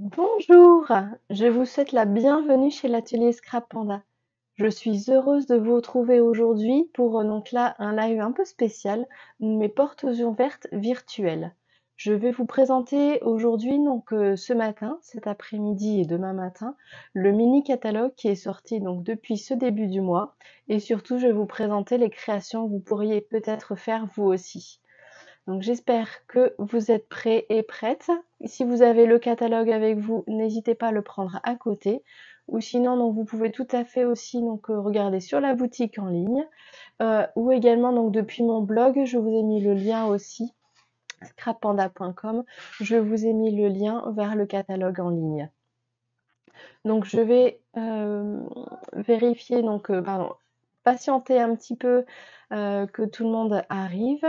Bonjour, je vous souhaite la bienvenue chez l'atelier Scrap Panda. Je suis heureuse de vous retrouver aujourd'hui pour donc là un live un peu spécial, mes portes ouvertes virtuelles. Je vais vous présenter aujourd'hui donc ce matin, cet après-midi et demain matin, le mini catalogue qui est sorti donc depuis ce début du mois et surtout je vais vous présenter les créations que vous pourriez peut-être faire vous aussi. Donc j'espère que vous êtes prêts et prêtes. Si vous avez le catalogue avec vous, n'hésitez pas à le prendre à côté. Ou sinon, donc, vous pouvez tout à fait aussi regarder sur la boutique en ligne. Ou également donc depuis mon blog, je vous ai mis le lien aussi, scrappanda.com. Je vous ai mis le lien vers le catalogue en ligne. Donc je vais vérifier, patienter un petit peu que tout le monde arrive.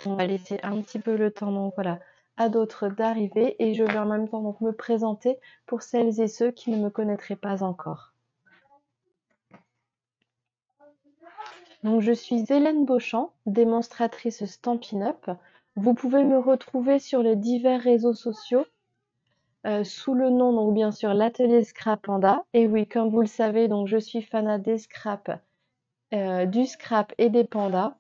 On va laisser un petit peu le temps donc voilà, à d'autres d'arriver et je vais en même temps donc me présenter pour celles et ceux qui ne me connaîtraient pas encore. Donc je suis Hélène Beauchamp, démonstratrice Stampin' Up. Vous pouvez me retrouver sur les divers réseaux sociaux sous le nom donc bien sûr l'atelier Scrap Panda. Et oui, comme vous le savez, donc je suis fanat des scraps, du scrap et des pandas.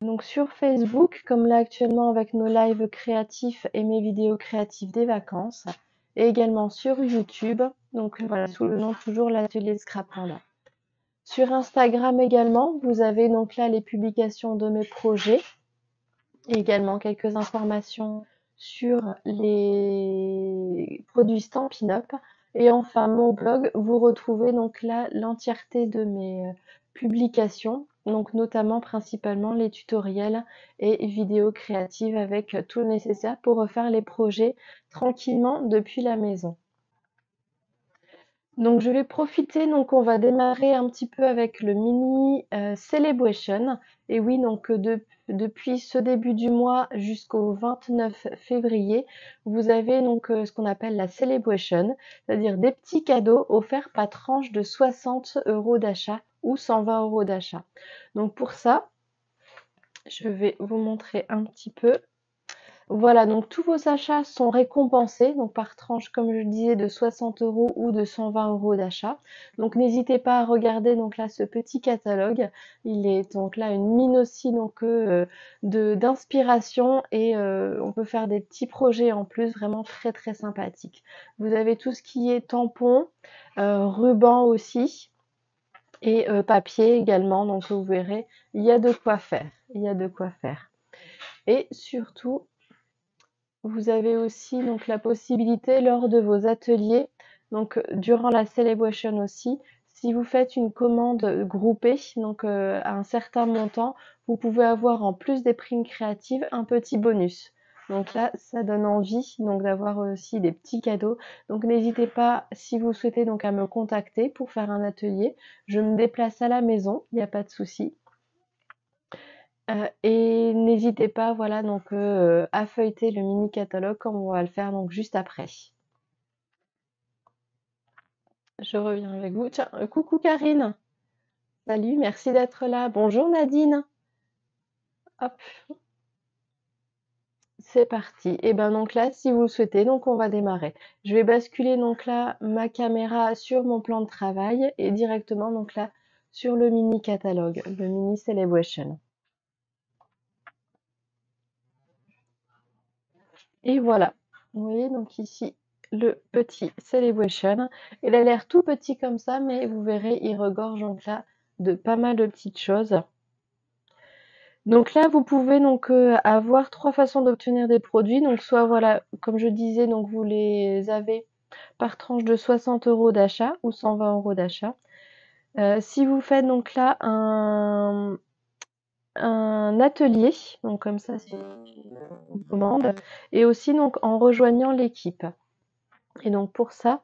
Donc sur Facebook, comme là actuellement avec nos lives créatifs et mes vidéos créatives des vacances, et également sur YouTube, donc voilà, sous le nom toujours l'atelier Scrap Panda. Sur Instagram également, vous avez donc là les publications de mes projets, et également quelques informations sur les produits Stampin' Up. Et enfin, mon blog, vous retrouvez donc là l'entièreté de mes publications, donc notamment principalement les tutoriels et vidéos créatives avec tout le nécessaire pour refaire les projets tranquillement depuis la maison. Donc je vais profiter, donc on va démarrer un petit peu avec le mini Celebration. Et oui, donc depuis ce début du mois jusqu'au 29 février, vous avez donc ce qu'on appelle la Celebration, c'est-à-dire des petits cadeaux offerts par tranche de 60 € d'achat ou 120 € d'achat. Donc pour ça, je vais vous montrer un petit peu. Voilà, donc tous vos achats sont récompensés, donc par tranche, comme je le disais, de 60 € ou de 120 € d'achat. Donc n'hésitez pas à regarder donc là ce petit catalogue. Il est donc là une mine aussi d'inspiration et on peut faire des petits projets en plus vraiment très très sympathiques. Vous avez tout ce qui est tampons, ruban aussi et papier également. Donc vous verrez, il y a de quoi faire. Il y a de quoi faire. Et surtout, vous avez aussi donc la possibilité lors de vos ateliers, donc durant la celebration aussi, si vous faites une commande groupée, donc à un certain montant, vous pouvez avoir en plus des primes créatives un petit bonus. Donc là, ça donne envie donc d'avoir aussi des petits cadeaux. Donc n'hésitez pas, si vous souhaitez donc à me contacter pour faire un atelier. Je me déplace à la maison, il n'y a pas de souci. Et n'hésitez pas, voilà, donc à feuilleter le mini catalogue comme on va le faire donc juste après. Je reviens avec vous. Tiens, coucou Karine. Salut, merci d'être là. Bonjour Nadine. Hop, c'est parti. Et ben donc là, si vous le souhaitez, donc on va démarrer. Je vais basculer donc là ma caméra sur mon plan de travail et directement donc là sur le mini catalogue, le mini celebration. Et voilà. Vous voyez donc ici le petit Celebration. Il a l'air tout petit comme ça, mais vous verrez, il regorge donc là de pas mal de petites choses. Donc là, vous pouvez donc avoir trois façons d'obtenir des produits. Donc soit voilà, comme je disais, donc vous les avez par tranche de 60 € d'achat ou 120 € d'achat. Si vous faites donc là un atelier, donc comme ça c'est une commande, et aussi donc en rejoignant l'équipe. Et donc pour ça,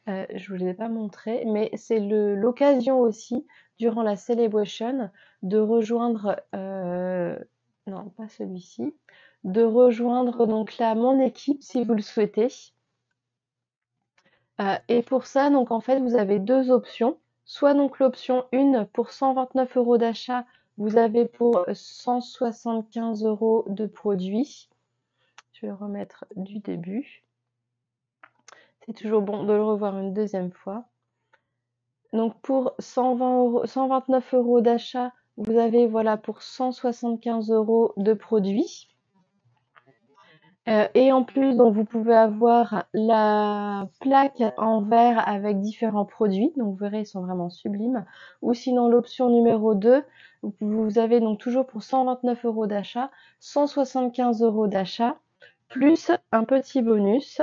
je ne vous l'ai pas montré, mais c'est l'occasion aussi, durant la celebration, de rejoindre, non pas celui-ci, de rejoindre donc là mon équipe si vous le souhaitez. Et pour ça, donc en fait, vous avez deux options. Soit donc l'option 1 pour 129 € d'achat, vous avez pour 175 € de produits. Je vais le remettre du début. C'est toujours bon de le revoir une deuxième fois. Donc pour 129 euros d'achat, vous avez voilà pour 175 euros de produits. Et en plus, donc vous pouvez avoir la plaque en verre avec différents produits. Donc vous verrez, ils sont vraiment sublimes. Ou sinon l'option numéro 2, vous avez donc toujours pour 129 euros d'achat, 175 euros d'achat, plus un petit bonus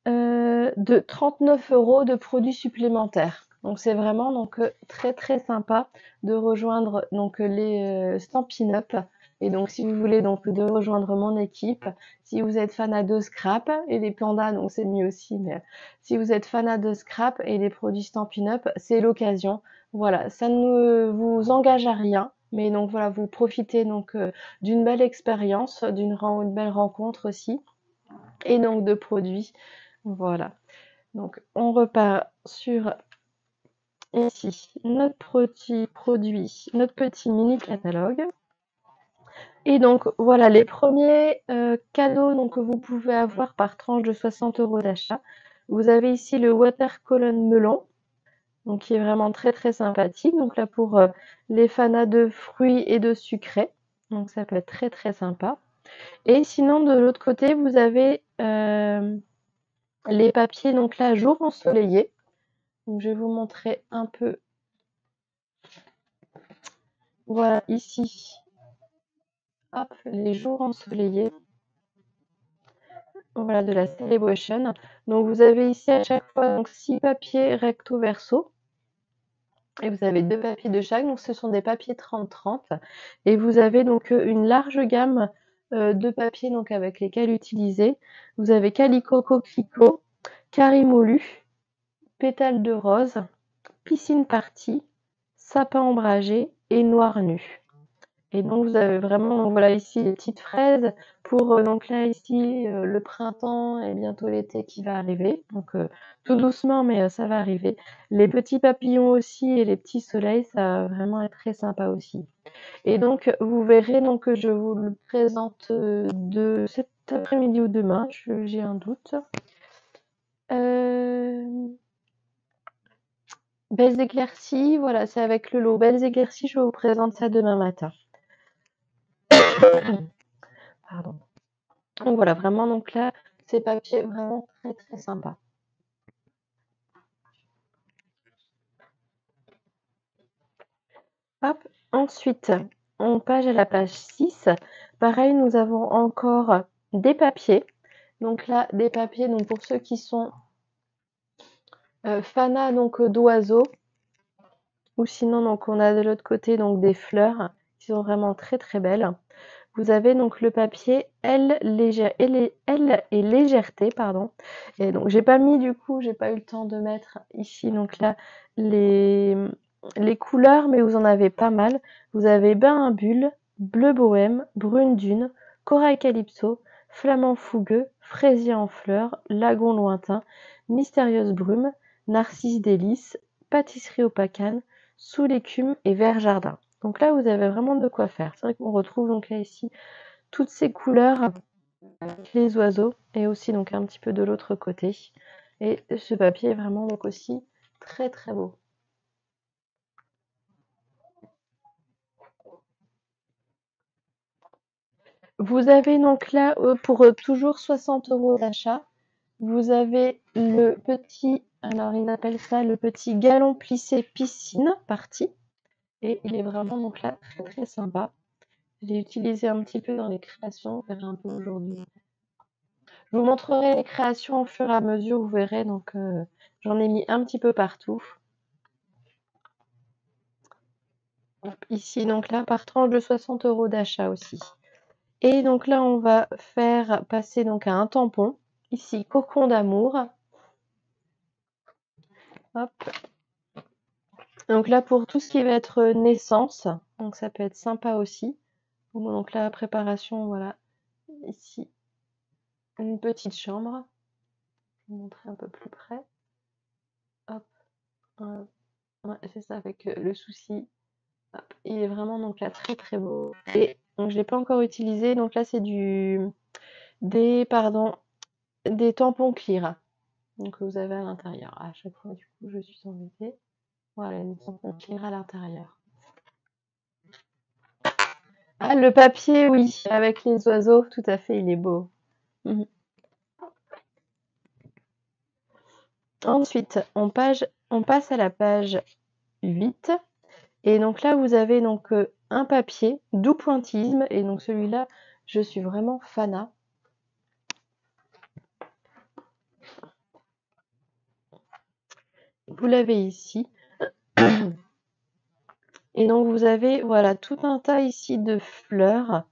de 39 euros de produits supplémentaires. Donc c'est vraiment donc très très sympa de rejoindre donc les Stampin' Up. Et donc si vous voulez donc de rejoindre mon équipe, si vous êtes fanat de scrap et des pandas, donc c'est mieux aussi, mais si vous êtes fanat de scrap et des produits Stampin' Up, c'est l'occasion. Voilà, ça ne vous engage à rien. Mais donc voilà, vous profitez donc d'une belle expérience, une belle rencontre aussi, et donc de produits. Voilà. Donc, on repart sur ici notre petit produit, notre petit mini catalogue. Et donc, voilà les premiers cadeaux donc, que vous pouvez avoir par tranche de 60 euros d'achat. Vous avez ici le Watercolor melon, donc qui est vraiment très très sympathique. Donc là, pour les fanas de fruits et de sucrés. Donc, ça peut être très très sympa. Et sinon, de l'autre côté, vous avez les papiers, donc là, jour ensoleillé. Donc, je vais vous montrer un peu. Voilà, ici, hop, les jours ensoleillés. Voilà, de la Celebration. Donc, vous avez ici à chaque fois donc, 6 papiers recto verso. Et vous avez 2 papiers de chaque. Donc, ce sont des papiers 30-30. Et vous avez donc une large gamme de papiers donc, avec lesquels utiliser. Vous avez Calico Coquelicot, Carimolu, Pétales de rose, Piscine partie, Sapin ombragé et Noir nu. Et donc vous avez vraiment donc voilà ici les petites fraises pour donc là ici le printemps et bientôt l'été qui va arriver. Donc tout doucement mais ça va arriver. Les petits papillons aussi et les petits soleils, ça va vraiment être très sympa aussi. Et donc vous verrez donc que je vous le présente de cet après-midi ou demain, j'ai un doute. Belles éclaircies, voilà, c'est avec le lot Belles éclaircies, je vous présente ça demain matin. Pardon. Donc voilà, vraiment, donc là, ces papiers vraiment très très sympas. Hop, ensuite, on passe à la page 6. Pareil, nous avons encore des papiers. Donc là, des papiers, donc pour ceux qui sont fanas donc d'oiseaux, ou sinon donc on a de l'autre côté donc des fleurs qui sont vraiment très très belles. Vous avez donc le papier L et légèreté, pardon. Et donc j'ai pas mis du coup, j'ai pas eu le temps de mettre ici donc là les couleurs, mais vous en avez pas mal. Vous avez bain à bulles, bleu bohème, brune dune, corail calypso, flamand fougueux, fraisier en fleurs, lagon lointain, mystérieuse brume, narcisse délice, pâtisserie au pacane, sous l'écume et vert jardin. Donc là, vous avez vraiment de quoi faire. C'est vrai qu'on retrouve donc là ici toutes ces couleurs avec les oiseaux et aussi donc un petit peu de l'autre côté. Et ce papier est vraiment donc aussi très très beau. Vous avez donc là pour toujours 60 euros d'achat, vous avez le petit, alors ils appellent ça le petit galon plissé piscine partie. Et il est vraiment donc là très très sympa. Je l'ai utilisé un petit peu dans les créations, vous verrez un peu aujourd'hui. Je vous montrerai les créations au fur et à mesure, vous verrez, donc j'en ai mis un petit peu partout. Ici, donc là, par tranche de 60 euros d'achat aussi. Et donc là, on va faire passer donc à un tampon. Ici, cocon d'amour. Hop. Donc là, pour tout ce qui va être naissance, donc ça peut être sympa aussi. Donc là, préparation, voilà. Ici, une petite chambre. Je vais vous montrer un peu plus près. Hop. Ouais, c'est ça, avec le souci. Hop. Il est vraiment donc là très très beau. Et donc je l'ai pas encore utilisé. Donc là, c'est pardon, des tampons clear. Donc vous avez à l'intérieur. À chaque fois, du coup, je suis embêtée. Voilà, des tampons clear à l'intérieur. Ah, le papier, oui, avec les oiseaux, tout à fait, il est beau. Mhm. Ensuite, on passe à la page 8. Et donc là, vous avez donc un papier, doux pointillisme. Et donc celui-là, je suis vraiment fanat. Vous l'avez ici. Et donc vous avez voilà tout un tas ici de fleurs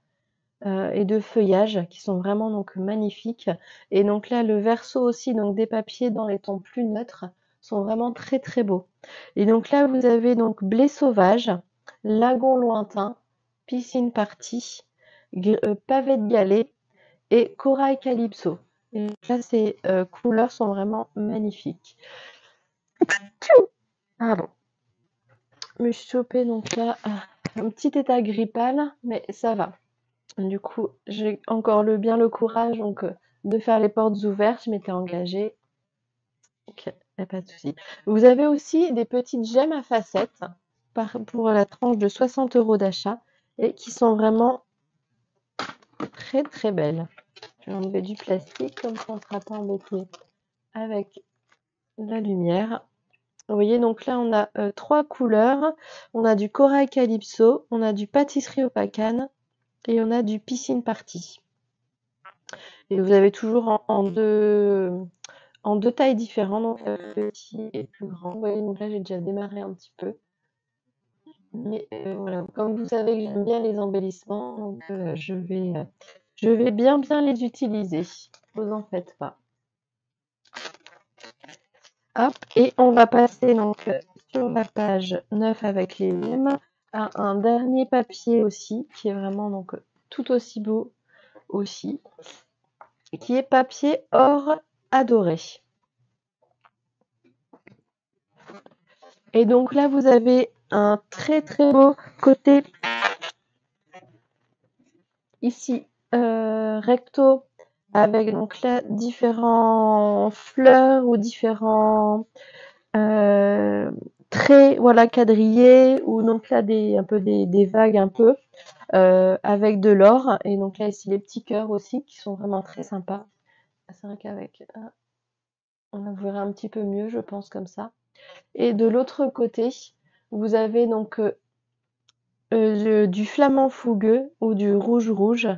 et de feuillages qui sont vraiment donc magnifiques. Et donc là, le verso aussi, donc des papiers dans les tons plus neutres, sont vraiment très très beaux. Et donc là, vous avez donc blé sauvage, lagon lointain, piscine partie, pavé de galets et corail calypso. Et là, ces couleurs sont vraiment magnifiques. Pardon. Je me suis chopé donc là un petit état grippal, mais ça va. Du coup, j'ai encore bien le courage donc de faire les portes ouvertes. Je m'étais engagée. Ok, pas de souci. Vous avez aussi des petites gemmes à facettes pour la tranche de 60 € d'achat et qui sont vraiment très très belles. Je vais enlever du plastique comme ça on ne sera pas embêté avec la lumière. Vous voyez, donc là on a 3 couleurs. On a du corail calypso, on a du pâtisserie au pacane et on a du piscine party. Et vous avez toujours en deux tailles différentes, donc petit et plus grand. Vous voyez, donc là j'ai déjà démarré un petit peu. Mais voilà, comme vous savez que j'aime bien les embellissements, donc je vais bien les utiliser. Vous en faites pas. Hop, et on va passer donc sur la page 9 avec les mêmes à un dernier papier aussi, qui est vraiment donc tout aussi beau aussi, qui est papier or adoré. Et donc là, vous avez un très très beau côté ici recto avec donc là différents fleurs ou différents traits voilà quadrillés ou donc là un peu des vagues un peu avec de l'or et donc là ici les petits cœurs aussi qui sont vraiment très sympas. C'est vrai qu'avec on verra un petit peu mieux je pense comme ça. Et de l'autre côté vous avez donc du flamant fougueux ou du rouge rouge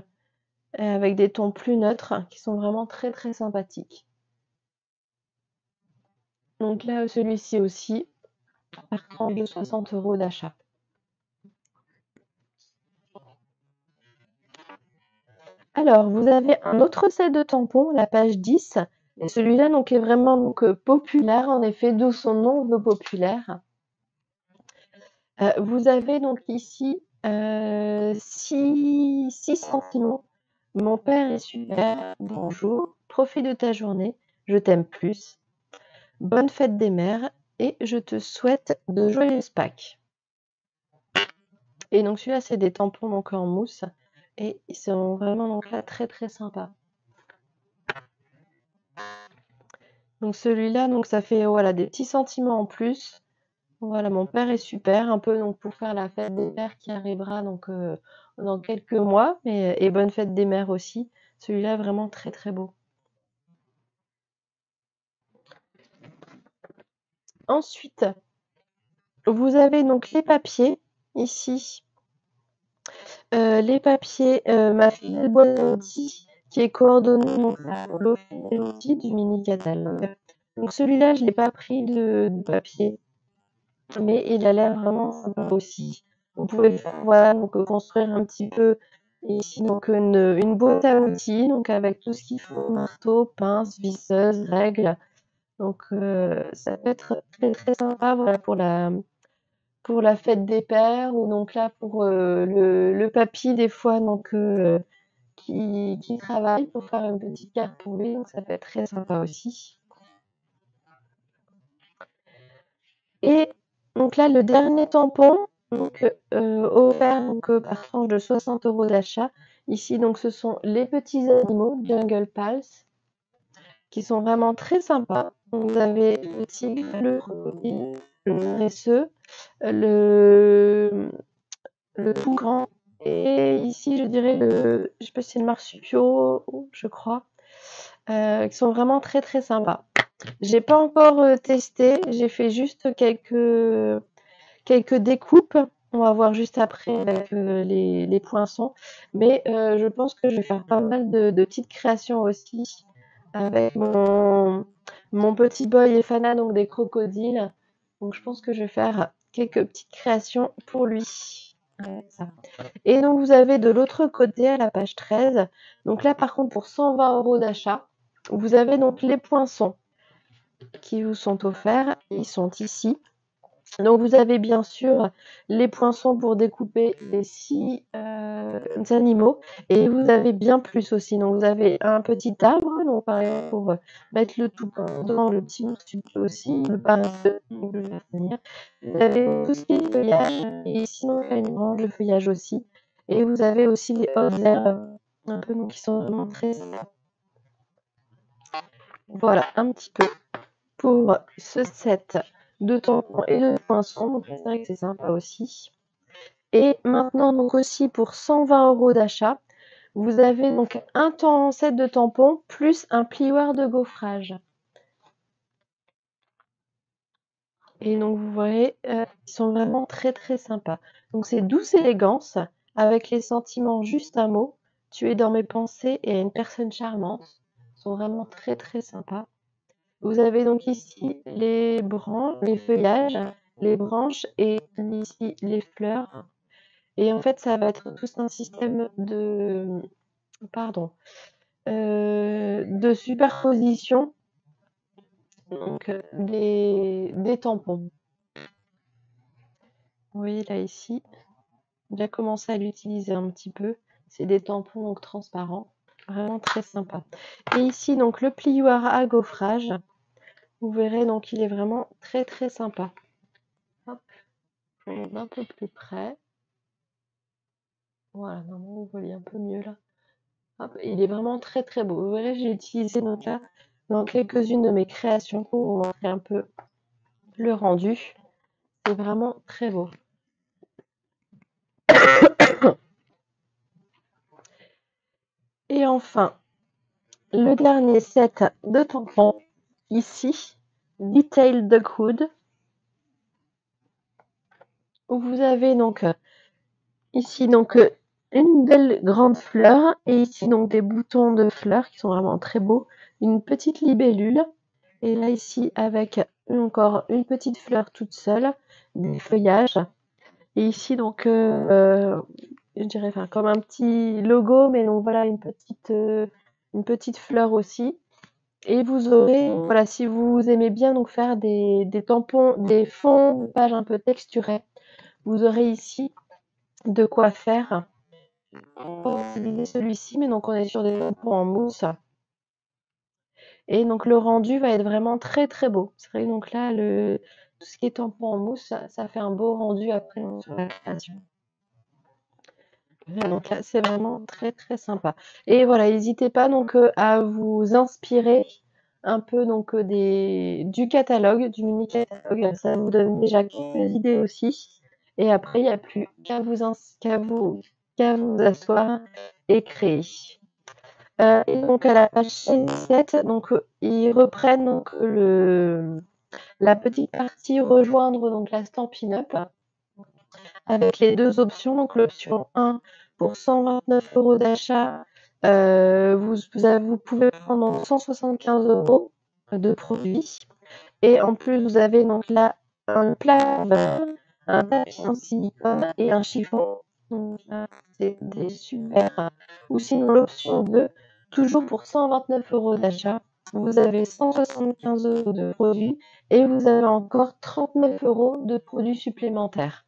avec des tons plus neutres qui sont vraiment très très sympathiques. Donc là, celui-ci aussi, par de 60 € d'achat. Alors, vous avez un autre set de tampons, la page 10. Et celui-là donc, est vraiment donc, populaire, en effet, d'où son nom veut populaire. Vous avez donc ici 6 sentiments. Mon père est super, bonjour, profite de ta journée, je t'aime plus, bonne fête des mères et je te souhaite de joyeuses Pâques. Et donc celui-là, c'est des tampons donc en mousse et ils sont vraiment donc là très très sympas. Donc celui-là, donc ça fait voilà des petits sentiments en plus. Voilà, mon père est super, un peu donc pour faire la fête des pères qui arrivera donc dans quelques mois, et bonne fête des mères aussi. Celui-là vraiment très très beau. Ensuite, vous avez donc les papiers ici. Les papiers, ma fidèle boîte à outils qui est coordonnée donc sur l'office des outils du mini catalogue. Donc celui-là, je l'ai pas pris de papier, mais il a l'air vraiment sympa aussi. Vous pouvez voilà donc construire un petit peu ici donc une boîte à outils donc avec tout ce qu'il faut, marteau, pince, visseuse, règle. Donc ça peut être très très sympa voilà pour la fête des pères ou donc là pour le papy des fois donc qui travaille pour faire une petite carte pour lui, donc ça peut être très sympa aussi. Et donc là, le dernier tampon, donc offert donc, par tranche de 60 € d'achat. Ici, donc, ce sont les petits animaux Jungle Pals. qui sont vraiment très sympas. Donc, vous avez le tigre, le crocodile, le dresseux, le, le tout grand, et ici, je dirais je sais pas si c'est le marsupio, je crois, qui sont vraiment très très sympas. J'ai pas encore testé, j'ai fait juste quelques découpes. On va voir juste après avec les poinçons. Mais je pense que je vais faire pas mal de petites créations aussi avec mon petit boy et Fana, donc des crocodiles. Donc je pense que je vais faire quelques petites créations pour lui. Ouais, ça. Et donc vous avez de l'autre côté à la page 13. Donc là par contre pour 120 € d'achat, vous avez donc les poinçons qui vous sont offerts. Ils sont ici. Donc vous avez bien sûr les poinçons pour découper les 6 animaux, et vous avez bien plus aussi. Donc vous avez un petit arbre, donc par exemple pour mettre le toucan dans le petit marsupial aussi, le paresseux, donc le faire tenir. Vous avez tout ce qui est feuillage, et sinon il y a une branche de feuillage aussi. Et vous avez aussi les hautes herbes, un peu, donc qui sont vraiment très sympas. Voilà un petit peu pour ce set de tampons et de poinçons. Donc c'est vrai que c'est sympa aussi. Et maintenant, donc aussi pour 120 € d'achat, vous avez donc un set de tampons plus un plioir de gaufrage. Et donc vous voyez, ils sont vraiment très très sympas. Donc c'est douce élégance, avec les sentiments juste un mot. Tu es dans mes pensées et une personne charmante. Ils sont vraiment très très sympas. Vous avez donc ici les branches, les feuillages, les branches, et ici les fleurs. Et en fait, ça va être tout un système de superposition, donc des tampons. Vous voyez là ici, j'ai commencé à l'utiliser un petit peu. C'est des tampons donc transparents, vraiment très sympa. Et ici donc le plioir à gaufrage. Vous verrez, donc il est vraiment très très sympa. Hop, je regarde un peu plus près. Voilà, normalement vous voyez un peu mieux là. Hop, il est vraiment très très beau. Vous verrez, j'ai utilisé donc là dans quelques-unes de mes créations pour vous montrer un peu le rendu. C'est vraiment très beau. Et enfin, le dernier set de tampons, ici, Detail Dogwood, où vous avez donc ici donc une belle grande fleur, et ici donc des boutons de fleurs qui sont vraiment très beaux, une petite libellule, et là ici avec encore une petite fleur toute seule, des feuillages, et ici donc je dirais enfin comme un petit logo, mais donc voilà une petite fleur aussi. Et vous aurez, voilà, si vous aimez bien donc faire des tampons, des fonds de page un peu texturés, vous aurez ici de quoi faire. On va utiliser celui-ci, mais donc on est sur des tampons en mousse. Et donc le rendu va être vraiment très très beau. C'est vrai, donc là, tout ce qui est tampon en mousse, ça fait un beau rendu après sur la création. Donc là, c'est vraiment très très sympa. Et voilà, n'hésitez pas donc à vous inspirer un peu donc du catalogue, du mini catalogue. Ça vous donne déjà quelques idées aussi. Et après, il n'y a plus qu'à vous asseoir et créer. Et donc à la page 7, donc ils reprennent donc la petite partie rejoindre donc la Stampin' Up, avec les deux options. Donc l'option 1 pour 129 € d'achat, vous pouvez prendre 175 € de produits. Et en plus, vous avez donc là un plat, un tapis en silicone et un chiffon. Donc là, c'est des super. Ou sinon l'option 2, toujours pour 129 € d'achat, vous avez 175 € de produits, et vous avez encore 39 € de produits supplémentaires.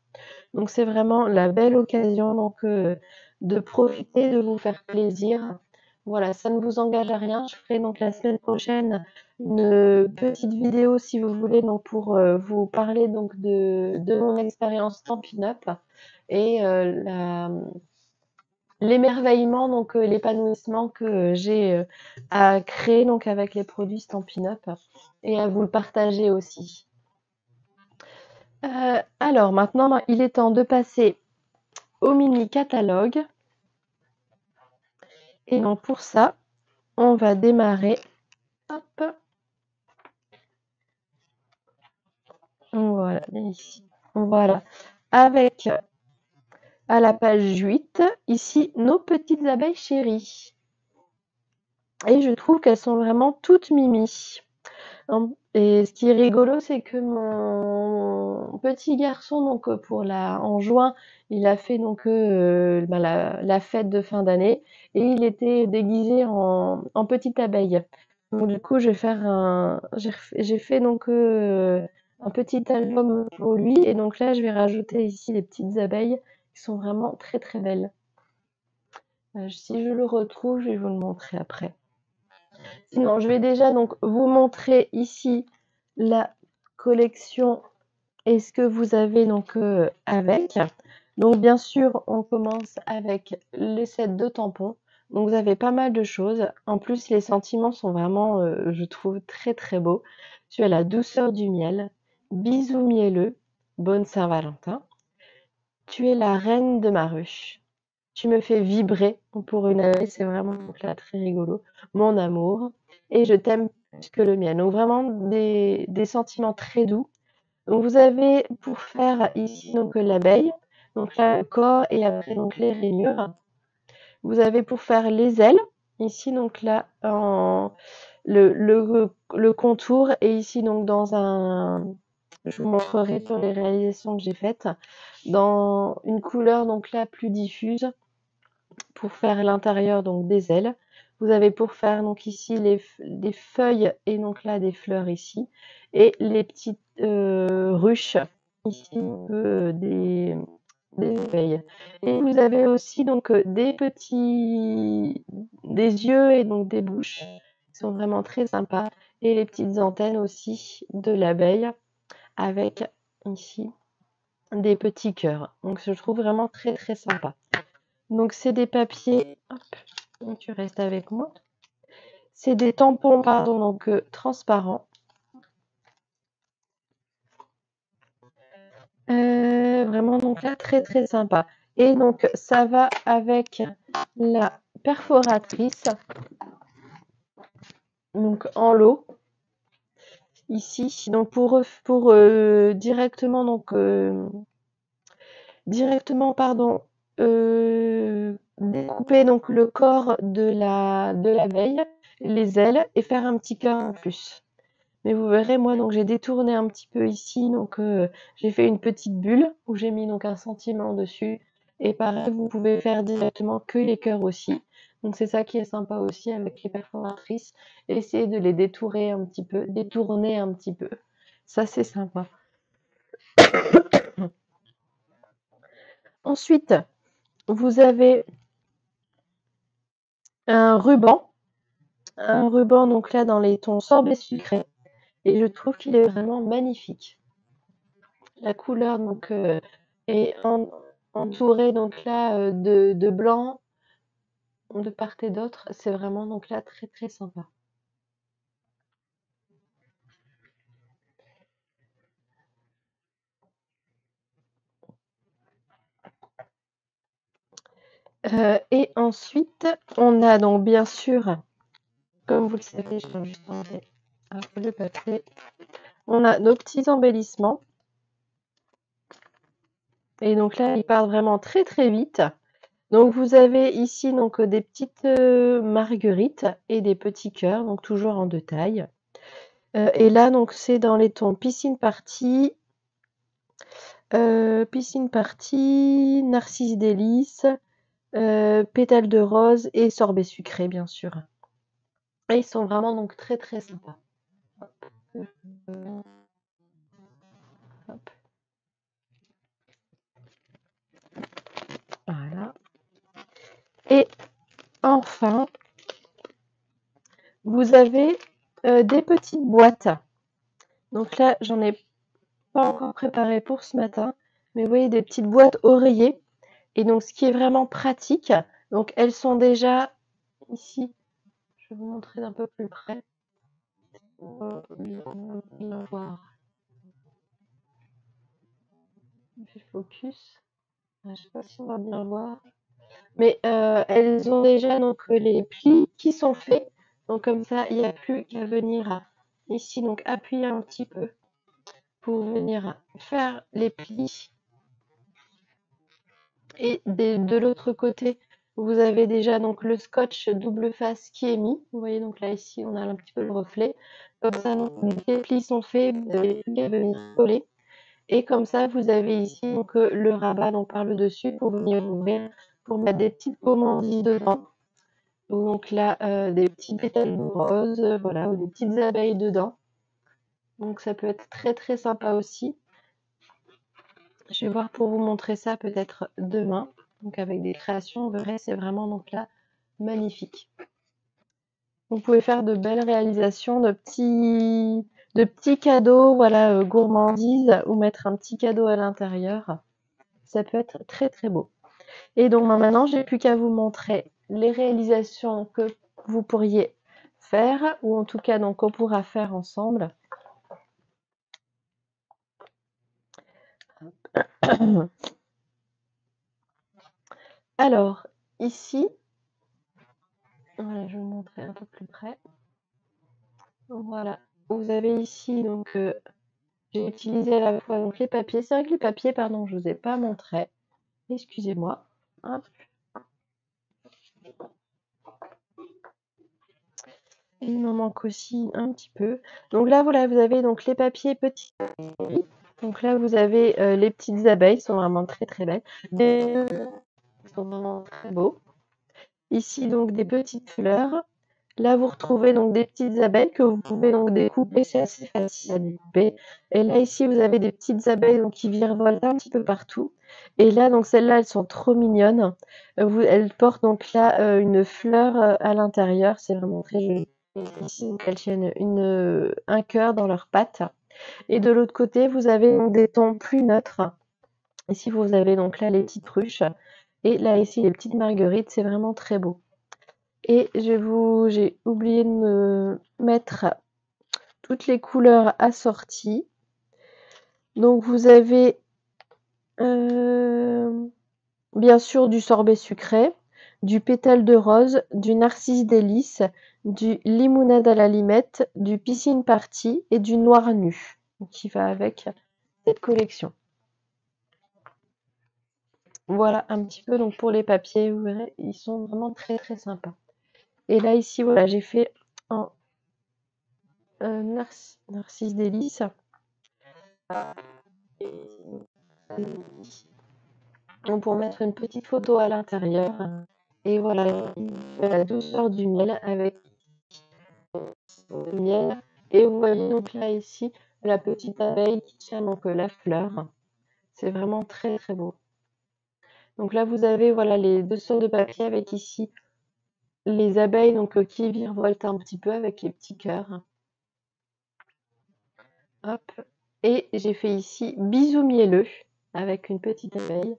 Donc c'est vraiment la belle occasion donc de profiter, de vous faire plaisir. Voilà, ça ne vous engage à rien. Je ferai donc la semaine prochaine une petite vidéo si vous voulez, donc pour vous parler donc de mon expérience Stampin' Up, et l'émerveillement, donc l'épanouissement que j'ai à créer donc avec les produits Stampin' Up et à vous le partager aussi. Alors maintenant, il est temps de passer au mini catalogue. Et donc pour ça, on va démarrer. Hop. Voilà, ici. Voilà. Avec à la page 8, ici, nos petites abeilles chéries. Et je trouve qu'elles sont vraiment toutes mimi. Et ce qui est rigolo, c'est que mon petit garçon, donc en juin, il a fait donc la fête de fin d'année et il était déguisé en petite abeille. Donc du coup, j'ai fait donc un petit album pour lui et donc là, je vais rajouter ici les petites abeilles qui sont vraiment très très belles. Si je le retrouve, je vais vous le montrer après. Sinon, je vais déjà donc vous montrer ici la collection et ce que vous avez donc avec. Donc bien sûr, on commence avec les sets de tampons. Donc vous avez pas mal de choses. En plus, les sentiments sont vraiment, je trouve, très très beaux. Tu as la douceur du miel, bisous mielleux, bonne Saint-Valentin. Tu es la reine de ma ruche. Tu me fais vibrer pour une année, c'est vraiment donc là très rigolo. Mon amour, et je t'aime plus que le mien. Donc vraiment des sentiments très doux. Donc vous avez pour faire ici donc l'abeille, donc là le corps et après donc les rainures. Vous avez pour faire les ailes, ici donc là le contour et ici donc dans un, je vous montrerai sur les réalisations que j'ai faites, dans une couleur donc là plus diffuse pour faire l'intérieur donc des ailes. Vous avez pour faire donc ici des feuilles et donc là des fleurs ici et les petites ruches ici des abeilles. Et vous avez aussi donc des yeux et donc des bouches qui sont vraiment très sympas et les petites antennes aussi de l'abeille avec ici des petits cœurs. Donc je trouve vraiment très très sympa. Donc c'est des papiers, hop, donc tu restes avec moi. C'est des tampons, pardon, donc transparents. Vraiment donc là très très sympa. Et donc ça va avec la perforatrice, donc en lot ici. Donc pour directement donc pardon découper donc le corps de l'abeille, les ailes et faire un petit cœur en plus. Mais vous verrez, moi, donc j'ai détourné un petit peu ici, donc j'ai fait une petite bulle où j'ai mis donc un sentiment dessus. Et pareil, vous pouvez faire directement que les cœurs aussi. Donc c'est ça qui est sympa aussi avec les perforatrices. Essayez de les détourner un petit peu, Ça, c'est sympa. Ensuite, vous avez un ruban. Un ruban, donc là, dans les tons sorbet sucré. Et je trouve qu'il est vraiment magnifique. La couleur donc est entourée donc là de blanc de part et d'autre. C'est vraiment donc là très très sympa. Et ensuite, on a donc bien sûr, comme vous le savez, je vais juste enlever le papier. On a nos petits embellissements. Et donc là, ils partent vraiment très très vite. Donc vous avez ici donc des petites marguerites et des petits cœurs, donc toujours en 2 tailles. Et là, donc c'est dans les tons piscine party, narcisse délice, pétales de rose et sorbet sucré, bien sûr. Et ils sont vraiment donc très très sympas. Hop. Voilà. Et enfin, vous avez des petites boîtes. Donc là, j'en ai pas encore préparé pour ce matin, mais vous voyez des petites boîtes oreillers. Et donc, ce qui est vraiment pratique, Donc elles sont déjà ici. Je vais vous montrer d'un peu plus près. On va bien voir. Je fais focus. Je ne sais pas si on va bien voir. Mais elles ont déjà donc les plis qui sont faits. Donc comme ça, il n'y a plus qu'à venir ici, donc appuyer un petit peu pour venir faire les plis. Et de l'autre côté, vous avez déjà donc le scotch double face qui est mis. Vous voyez donc là ici, on a un petit peu le reflet. Comme ça, donc, les plis sont faits, vous n'avez plus qu'à venir coller. Et comme ça, vous avez ici donc le rabat donc par le dessus pour venir ouvrir, pour mettre des petites gourmandises dedans. Donc là, des petits pétales de rose, voilà, ou des petites abeilles dedans. Donc ça peut être très très sympa aussi. Je vais voir pour vous montrer ça peut-être demain. Donc avec des créations, vous verrez, c'est vraiment donc là magnifique. Vous pouvez faire de belles réalisations, de petits cadeaux, voilà, gourmandises, ou mettre un petit cadeau à l'intérieur. Ça peut être très très beau. Et donc maintenant, j'ai plus qu'à vous montrer les réalisations que vous pourriez faire, ou en tout cas donc qu'on pourra faire ensemble. Alors, ici, voilà, je vais vous montrer un peu plus près. Voilà, vous avez ici donc j'ai utilisé à la fois donc les papiers. C'est vrai que les papiers, pardon, je vous ai pas montré. Excusez-moi. Hop. Il m'en manque aussi un petit peu. Donc là, voilà, vous avez donc les papiers petits. Donc là, vous avez les petites abeilles, sont vraiment très très belles. Ils sont vraiment très beaux. Ici, donc des petites fleurs. Là, vous retrouvez donc des petites abeilles que vous pouvez donc découper, c'est assez facile à découper. Et là, ici, vous avez des petites abeilles donc, qui virevoltent un petit peu partout. Et là, donc celles-là, elles sont trop mignonnes. Elles portent donc là une fleur à l'intérieur, c'est vraiment très joli. Ici, donc, elles tiennent un cœur dans leurs pattes. Et de l'autre côté, vous avez donc des tons plus neutres. Ici, vous avez donc là les petites ruches. Et là, ici, les petites marguerites, c'est vraiment très beau. Et j'ai oublié de me mettre toutes les couleurs assorties. Donc vous avez bien sûr du sorbet sucré, du pétale de rose, du narcisse délice, du limonade à la limette, du piscine party et du noir nu qui va avec cette collection. Voilà un petit peu donc pour les papiers, vous verrez, ils sont vraiment très très sympas. Et là ici, voilà, j'ai fait un narcisse délice. Donc pour mettre une petite photo à l'intérieur. Et voilà, la douceur du miel avec le miel. Et vous voyez donc là ici la petite abeille qui tient donc la fleur. C'est vraiment très très beau. Donc là vous avez voilà les deux sortes de papier avec ici les abeilles donc qui virevoltent un petit peu avec les petits cœurs. Hop. Et j'ai fait ici bisous mielleux avec une petite abeille.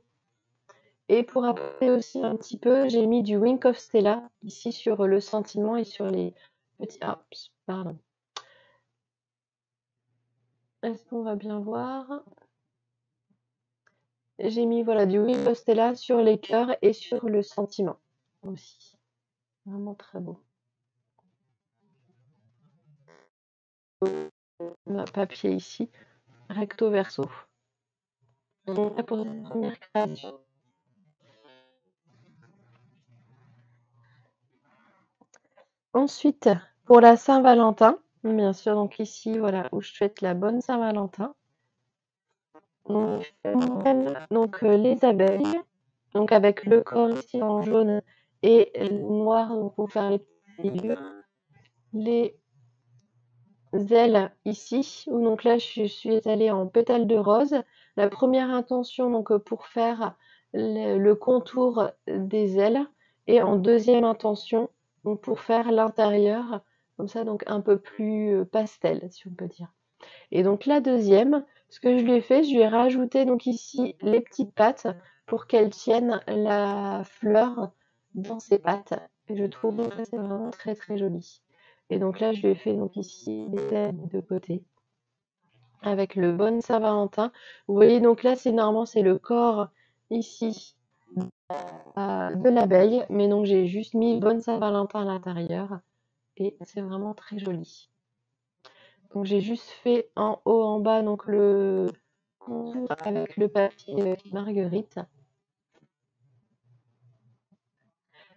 Et pour apporter aussi un petit peu, j'ai mis du Wink of Stella ici sur le sentiment et sur les petits. Ah, pardon. Est-ce qu'on va bien voir? J'ai mis voilà du Wink of Stella sur les cœurs et sur le sentiment aussi. Vraiment très beau. Un papier ici, recto verso. Donc là pour cette première création. Ensuite, pour la Saint-Valentin, bien sûr, donc ici, voilà, où je fête la bonne Saint-Valentin. Donc les abeilles, donc avec le corps ici en jaune et noir donc pour faire les petites figures. Les ailes ici, où donc là je suis allée en pétales de rose. La première intention donc pour faire le contour des ailes et en deuxième intention donc pour faire l'intérieur, comme ça donc un peu plus pastel si on peut dire. Et donc la deuxième, ce que je lui ai fait, je lui ai rajouté donc ici les petites pattes pour qu'elles tiennent la fleur dans ses pattes. Et je trouve que c'est vraiment très très joli. Et donc là, je lui ai fait donc ici des ailes de côté avec le Bonne Saint-Valentin. Vous voyez, donc là, c'est normalement, c'est le corps ici de l'abeille, mais donc j'ai juste mis Bonne Saint-Valentin à l'intérieur et c'est vraiment très joli. Donc j'ai juste fait en haut, en bas, donc le contour avec le papier Marguerite.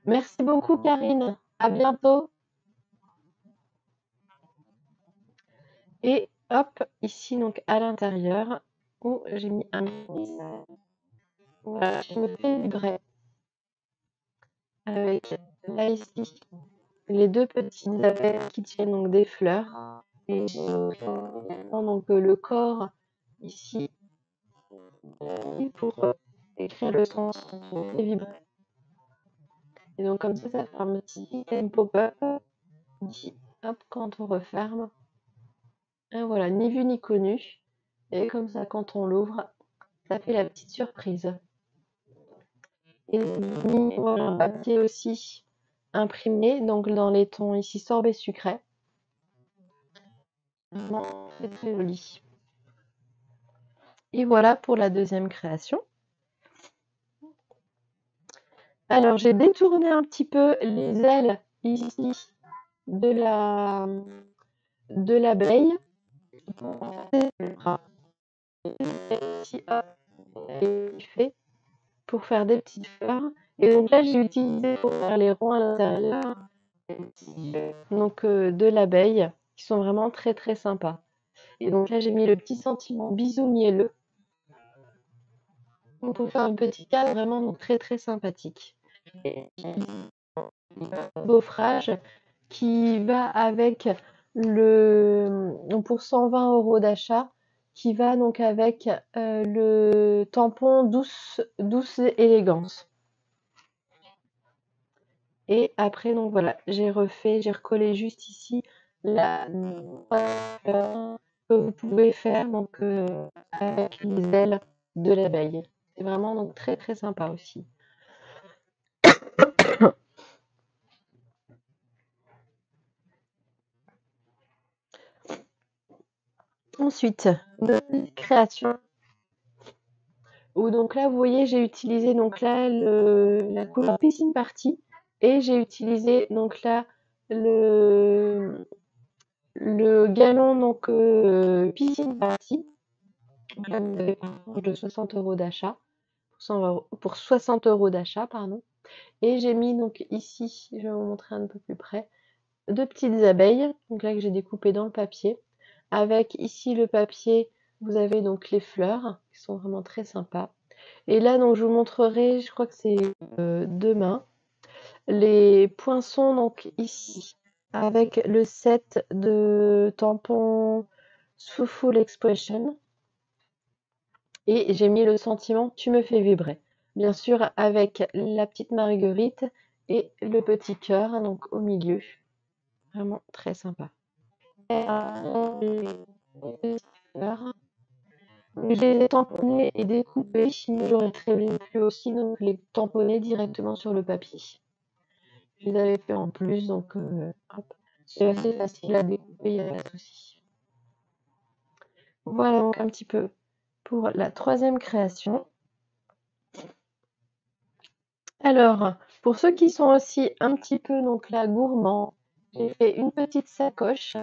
Merci beaucoup, Karine. À bientôt. Et hop, ici, donc à l'intérieur, où j'ai mis un message. Voilà, je me fais vibrer avec là ici les deux petites abeilles qui tiennent donc des fleurs. Et donc le corps ici pour écrire le son et vibrer. Et donc comme ça fait un petit pop-up. Ici, hop, quand on referme. Et voilà, ni vu ni connu. Et comme ça, quand on l'ouvre, ça fait la petite surprise. Et voilà, un papier aussi imprimé, donc dans les tons ici sorbet sucré. Vraiment très très joli. Et voilà pour la deuxième création. Alors j'ai détourné un petit peu les ailes ici de l'abeille. Pour faire des petites fleurs. Et donc là j'ai utilisé pour faire les ronds à l'intérieur donc de l'abeille qui sont vraiment très très sympas. Et donc là j'ai mis le petit sentiment bisou mielleux. Donc pour faire un petit cadre vraiment donc, très très sympathique. Et gaufrage qui va avec donc pour 120 € d'achat, qui va donc avec le tampon douce élégance. Et après, donc voilà, j'ai recollé juste ici la fleur que vous pouvez faire donc avec les ailes de l'abeille. C'est vraiment donc très très sympa aussi. Ensuite, notre création. Où donc là, vous voyez, j'ai utilisé donc là la couleur piscine party et j'ai utilisé donc là le galon donc piscine party. Donc là, vous avez de 60 € d'achat, pour 60 € d'achat, pardon. Et j'ai mis donc ici, je vais vous montrer un peu plus près, deux petites abeilles, donc là que j'ai découpées dans le papier. Avec ici le papier, vous avez donc les fleurs qui sont vraiment très sympas. Et là, donc je vous montrerai, je crois que c'est demain, les poinçons donc ici avec le set de tampons Full Expression. Et j'ai mis le sentiment tu me fais vibrer. Bien sûr avec la petite marguerite et le petit cœur donc au milieu. Vraiment très sympa. Je les ai tamponnés et découpés, sinon j'aurais très bien pu aussi donc les tamponner directement sur le papier. Je les avais fait en plus, donc hop, c'est assez facile à découper, il n'y a pas de souci. Voilà donc un petit peu pour la troisième création. Alors, pour ceux qui sont aussi un petit peu donc là gourmands, j'ai fait une petite sacoche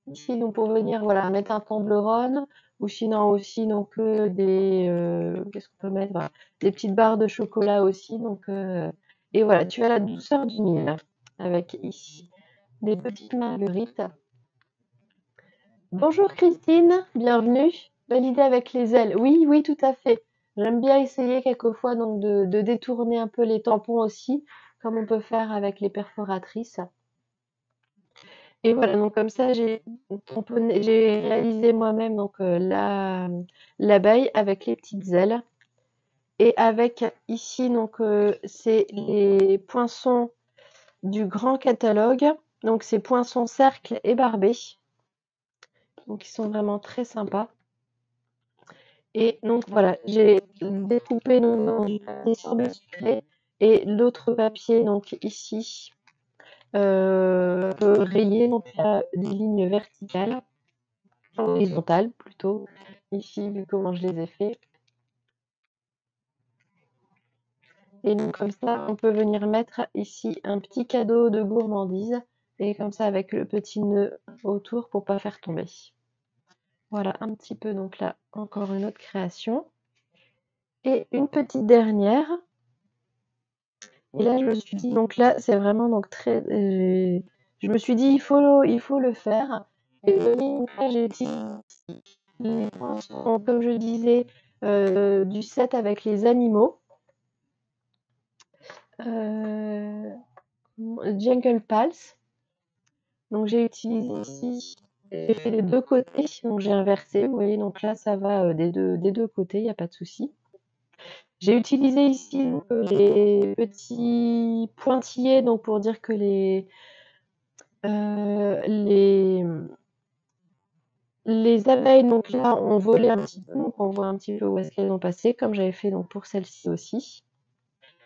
ici donc pour venir voilà mettre un Toblerone ou sinon aussi donc qu'est-ce qu'on peut mettre voilà, des petites barres de chocolat aussi donc et voilà tu as la douceur du Nil avec ici des petites marguerites. Bonjour Christine, bienvenue. Belle idée avec les ailes. Oui, oui, tout à fait. J'aime bien essayer quelquefois donc de détourner un peu les tampons aussi, comme on peut faire avec les perforatrices. Et voilà, donc comme ça, j'ai réalisé moi-même donc l'abeille avec les petites ailes. Et avec ici, donc c'est les poinçons du grand catalogue. Donc c'est poinçons cercle et barbés. Donc ils sont vraiment très sympas. Et donc voilà, j'ai découpé dans du papier sorbet sucré Et l'autre papier, donc ici, peut rayer, donc il y a des lignes verticales, horizontales plutôt, ici, vu comment je les ai fait. Et donc comme ça, on peut venir mettre ici un petit cadeau de gourmandise, et comme ça avec le petit nœud autour pour pas faire tomber. Voilà un petit peu, donc là, encore une autre création. Et une petite dernière. Et là, je me suis dit, donc là, c'est vraiment donc très. Je me suis dit, il faut le faire. Et donc là, j'ai utilisé les poinçons, comme je disais, du set avec les animaux. Jungle Pals. Donc j'ai utilisé ici, j'ai fait les deux côtés, donc j'ai inversé, vous voyez, donc là ça va des deux côtés, il n'y a pas de souci. J'ai utilisé ici les petits pointillés, donc pour dire que les abeilles, donc là, ont volé un petit peu, donc on voit un petit peu où est-ce qu'elles ont passé, comme j'avais fait donc pour celle-ci aussi.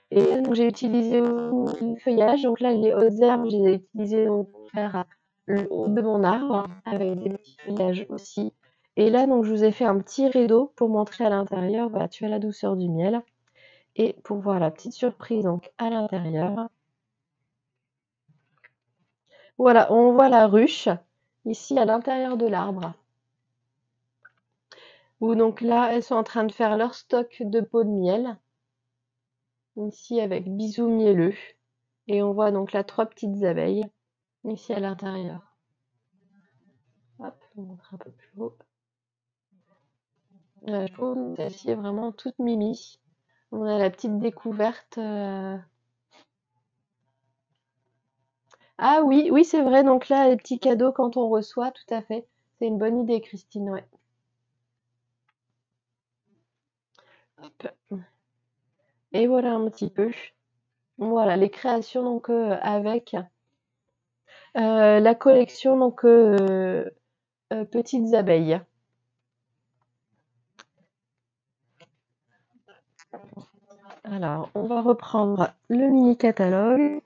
Et donc j'ai utilisé le feuillage, donc là les hautes herbes, j'ai utilisé donc pour faire le haut de mon arbre, avec des petits feuillages aussi. Et là, donc je vous ai fait un petit rideau pour montrer à l'intérieur, voilà, tu as la douceur du miel. Et pour voir la petite surprise donc à l'intérieur. Voilà, on voit la ruche ici à l'intérieur de l'arbre. Où donc là, elles sont en train de faire leur stock de pots de miel. Ici avec bisous mielleux. Et on voit donc là 3 petites abeilles ici à l'intérieur. Hop, je vous montre un peu plus haut. Je trouve que celle-ci est vraiment toute mimi. On a la petite découverte. Ah oui, oui, c'est vrai. Donc là, les petits cadeaux quand on reçoit, tout à fait. C'est une bonne idée, Christine, ouais. Hop. Et voilà un petit peu. Voilà, les créations donc avec la collection donc petites abeilles. Alors, on va reprendre le mini catalogue.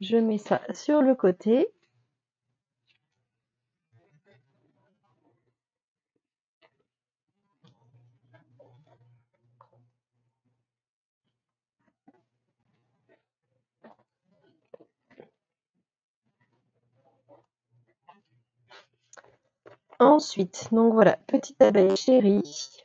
Je mets ça sur le côté. Ensuite, donc voilà, petite abeille chérie.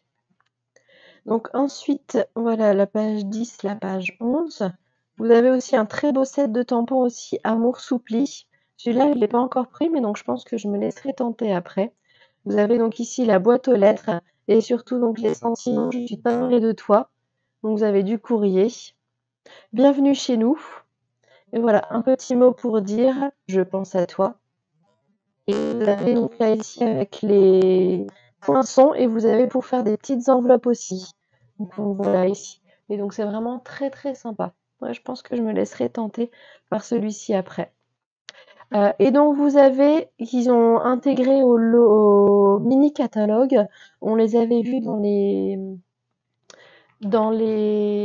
Donc ensuite, voilà la page 10, la page 11. Vous avez aussi un très beau set de tampons aussi Amour Soupli. Celui-là, je ne l'ai pas encore pris, mais donc je pense que je me laisserai tenter après. Vous avez donc ici la boîte aux lettres et surtout donc les sentiments, je suis timbrée de toi. Donc vous avez du courrier. Bienvenue chez nous. Et voilà, un petit mot pour dire je pense à toi. Et vous avez donc là ici avec les poinçons et vous avez pour faire des petites enveloppes aussi. Donc voilà ici. Et donc c'est vraiment très très sympa. Ouais, je pense que je me laisserai tenter par celui-ci après. Et donc vous avez, ils ont intégré au mini catalogue, on les avait vus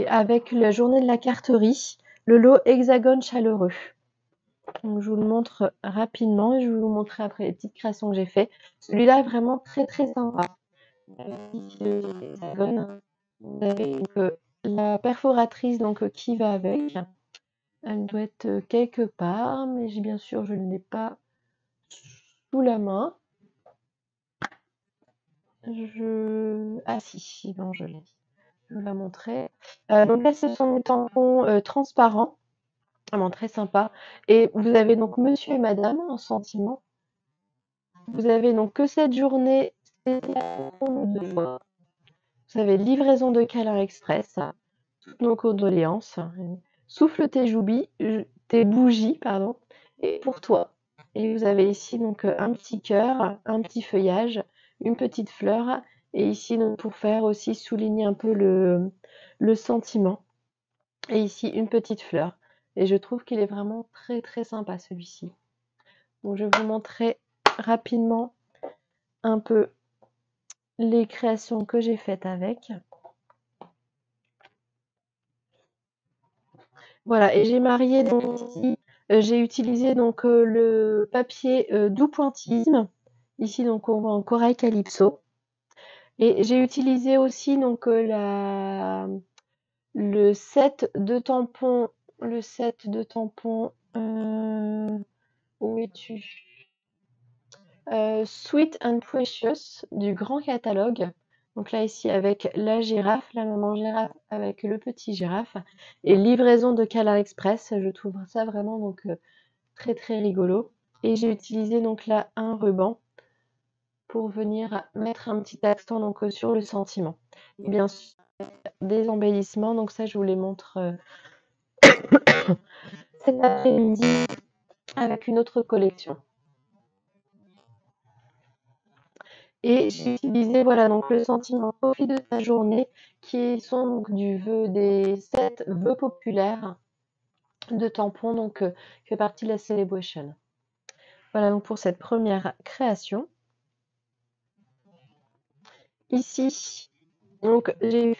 avec la journée de la carterie, le lot hexagone chaleureux. Donc, je vous le montre rapidement et je vais vous montrer après les petites créations que j'ai fait. Celui-là est vraiment très très sympa. Vous avez donc, la perforatrice donc, qui va avec. Elle doit être quelque part, mais bien sûr je ne l'ai pas sous la main. Ah si, bon, je l'ai. Je vais la montrer. Donc là, ce sont des tampons transparents, vraiment très sympa. Et vous avez donc monsieur et madame en sentiment. Vous avez donc que cette journée spéciale pour nous deux. Vous avez livraison de câlin express, toutes nos condoléances. Souffle tes bougies, pardon, et pour toi. Et vous avez ici donc un petit cœur, un petit feuillage, une petite fleur, et ici donc pour faire aussi souligner un peu le sentiment. Et ici une petite fleur. Et je trouve qu'il est vraiment très très sympa celui-ci. Donc je vais vous montrer rapidement un peu les créations que j'ai faites avec. Voilà, et j'ai marié donc ici, j'ai utilisé donc le papier doux pointillisme. Ici donc on voit en corail calypso. Et j'ai utilisé aussi donc le set de tampons, où es-tu? Sweet and Precious du grand catalogue. Donc là ici avec la girafe, la maman girafe avec le petit girafe et livraison de Color Express. Je trouve ça vraiment donc très très rigolo. Et j'ai utilisé donc là un ruban pour venir mettre un petit accent donc sur le sentiment. Et bien sûr des embellissements, donc ça je vous les montre cet après-midi avec une autre collection. Et j'ai utilisé voilà donc le sentiment profit de ta journée qui sont donc des 7 vœux populaires de tampons donc qui fait partie de la Celebration. Voilà donc pour cette première création. Ici donc j'ai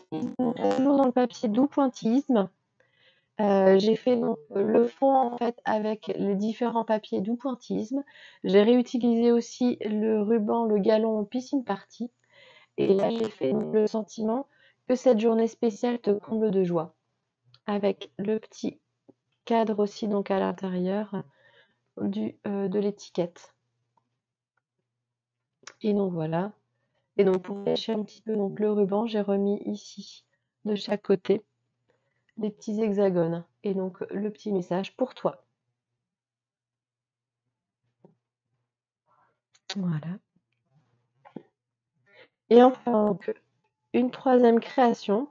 toujours dans le papier doux pointillisme. J'ai fait donc le fond en fait avec les différents papiers doux pointillisme. J'ai réutilisé aussi le ruban, le galon piscine party. Et là, j'ai fait le sentiment que cette journée spéciale te comble de joie. Avec le petit cadre aussi donc à l'intérieur de l'étiquette. Et donc voilà. Et donc pour cacher un petit peu donc le ruban, j'ai remis ici de chaque côté des petits hexagones. Et donc le petit message pour toi. Voilà. Et enfin, donc, une troisième création.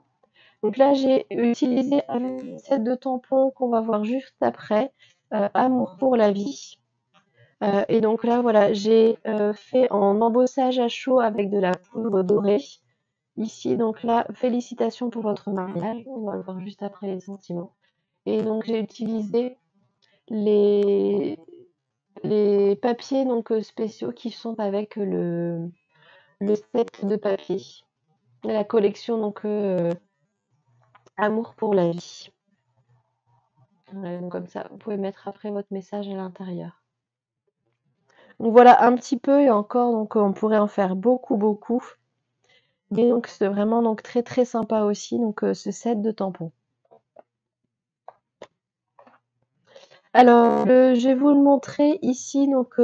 Donc là, j'ai utilisé avec le set de tampons qu'on va voir juste après, Amour pour la vie. Et donc là, voilà, j'ai fait en embossage à chaud avec de la poudre dorée. Ici, donc là, félicitations pour votre mariage. On va le voir juste après les sentiments. Et donc, j'ai utilisé les, les papiers donc, spéciaux qui sont avec le set de papier. La collection donc Amour pour la vie. Voilà, donc comme ça, vous pouvez mettre après votre message à l'intérieur. Donc voilà un petit peu et encore, donc on pourrait en faire beaucoup, beaucoup. Et donc c'est vraiment donc très très sympa aussi donc ce set de tampons. Alors je vais vous le montrer ici donc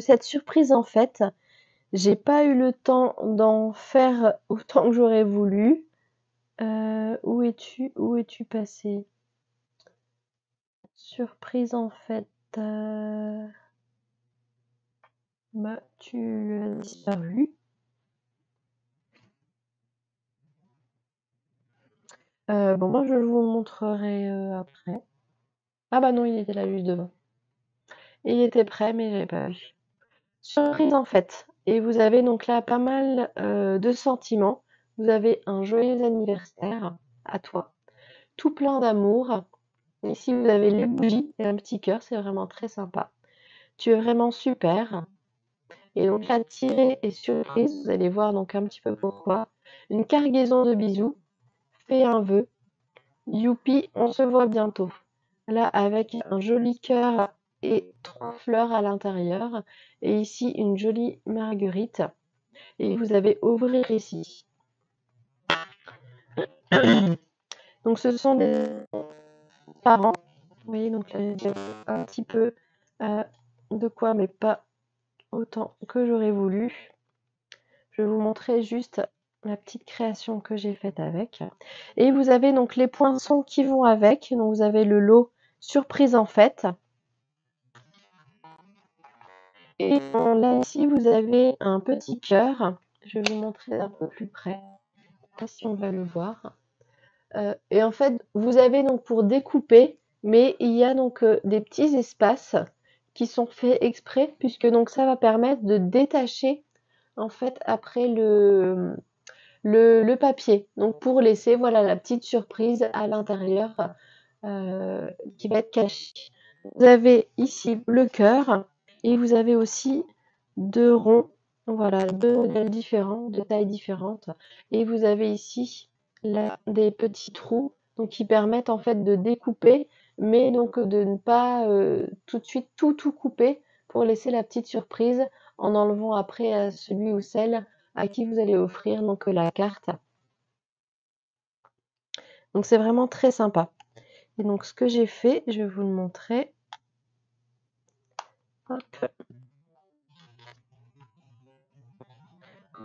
cette surprise en fait. J'ai pas eu le temps d'en faire autant que j'aurais voulu. Où es-tu? Où es-tu passé? Surprise en fait. Bah, tu as disparu. Bon, moi je vous le montrerai après. Ah bah non, il était là juste devant. Il était prêt, mais j'avais pas vu. Surprise en fait. Et vous avez donc là pas mal de sentiments. Vous avez un joyeux anniversaire à toi, tout plein d'amour. Ici, vous avez les bougies et un petit cœur, c'est vraiment très sympa. Tu es vraiment super. Et donc là, tirée et surprise, vous allez voir donc un petit peu pourquoi. Une cargaison de bisous. Fais un vœu. Youpi, on se voit bientôt. Là, avec un joli cœur et 3 fleurs à l'intérieur. Et ici, une jolie marguerite. Et vous avez ouvrir ici. Donc, ce sont des parents. Vous voyez, donc là, il y a un petit peu de quoi, mais pas autant que j'aurais voulu. Je vais vous montrer juste la petite création que j'ai faite avec. Et vous avez donc les poinçons qui vont avec. Donc, vous avez le lot surprise en fait. Et là, ici, vous avez un petit cœur. Je vais vous montrer un peu plus près. Si on va le voir. Et en fait, vous avez donc pour découper, mais il y a donc des petits espaces qui sont faits exprès, puisque donc ça va permettre de détacher en fait après le papier. Donc pour laisser voilà la petite surprise à l'intérieur qui va être cachée. Vous avez ici le cœur et vous avez aussi 2 ronds Voilà, deux modèles différents, de tailles différentes. Et vous avez ici là des petits trous donc qui permettent en fait de découper, mais donc de ne pas tout de suite tout couper pour laisser la petite surprise en enlevant après à celui ou celle à qui vous allez offrir donc la carte. Donc c'est vraiment très sympa. Et donc ce que j'ai fait, je vais vous le montrer. Hop.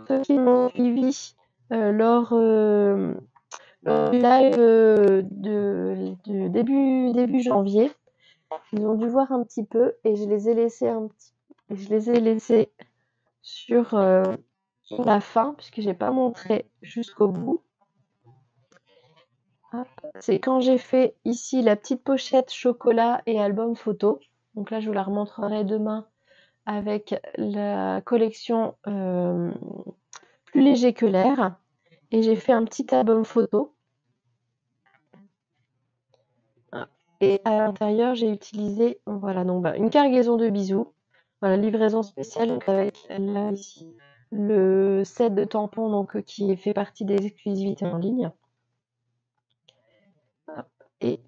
Ceux qui m'ont suivi lors du live de début janvier, ils ont dû voir un petit peu et je les ai laissés sur la fin puisque j'ai pas montré jusqu'au bout. C'est quand j'ai fait ici la petite pochette chocolat et album photo. Donc là, je vous la remontrerai demain avec la collection plus léger que l'air. Et j'ai fait un petit album photo. Et à l'intérieur, j'ai utilisé voilà, donc, une cargaison de bijoux. Voilà, livraison spéciale donc avec là ici le set de tampons donc, qui fait partie des exclusivités en ligne. Et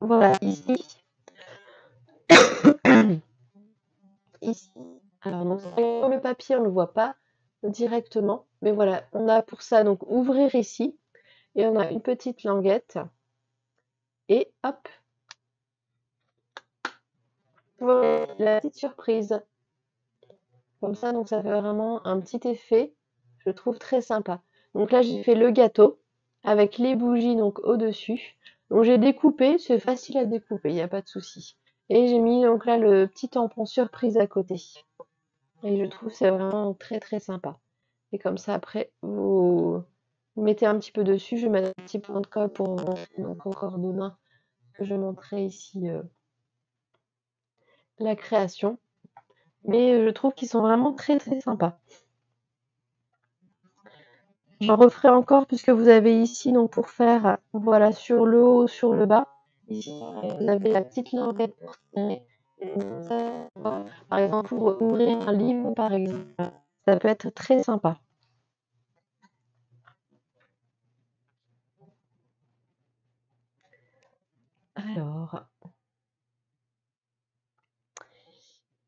voilà, ici. Ici. Alors, donc, sur le papier, on ne le voit pas directement. Mais voilà, on a pour ça donc ouvrir ici. Et on a une petite languette. Et hop. Voilà, la petite surprise. Comme ça, donc ça fait vraiment un petit effet, je trouve très sympa. Donc là, j'ai fait le gâteau avec les bougies donc au-dessus. Donc j'ai découpé, c'est facile à découper, il n'y a pas de souci. Et j'ai mis donc là le petit tampon surprise à côté. Et je trouve c'est vraiment très très sympa. Et comme ça, après, vous mettez un petit peu dessus. Je vais mettre un petit point de colle pour montrer donc encore demain que je montrerai ici la création. Mais je trouve qu'ils sont vraiment très très sympas. J'en referai encore puisque vous avez ici donc pour faire voilà sur le haut, sur le bas. Ici, vous avez la petite languette pour serrer. Par exemple pour ouvrir un livre par exemple. Ça peut être très sympa. Alors,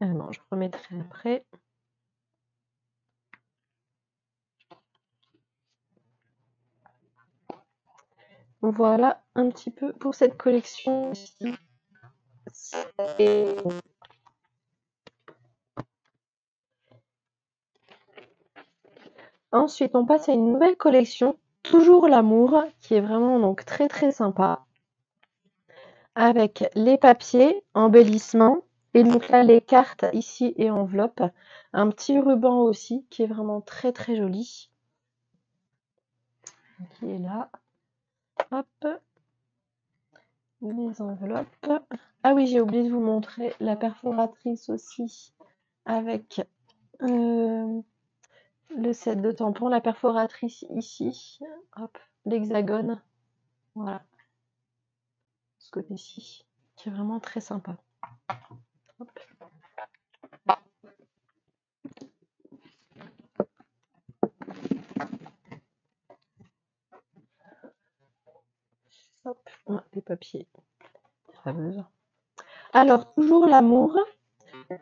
non, je remettrai après. Voilà un petit peu pour cette collection ici. Et ensuite, on passe à une nouvelle collection, toujours l'amour, qui est vraiment donc très très sympa, avec les papiers, embellissements, et donc là les cartes ici et enveloppes, un petit ruban aussi qui est vraiment très très joli, qui est là. Hop, les enveloppes. Ah oui, j'ai oublié de vous montrer la perforatrice aussi avec le set de tampons, la perforatrice ici, hop, l'hexagone, voilà, ce côté-ci, qui est vraiment très sympa. Hop. Hop, les papiers, pas besoin. Alors, toujours l'amour,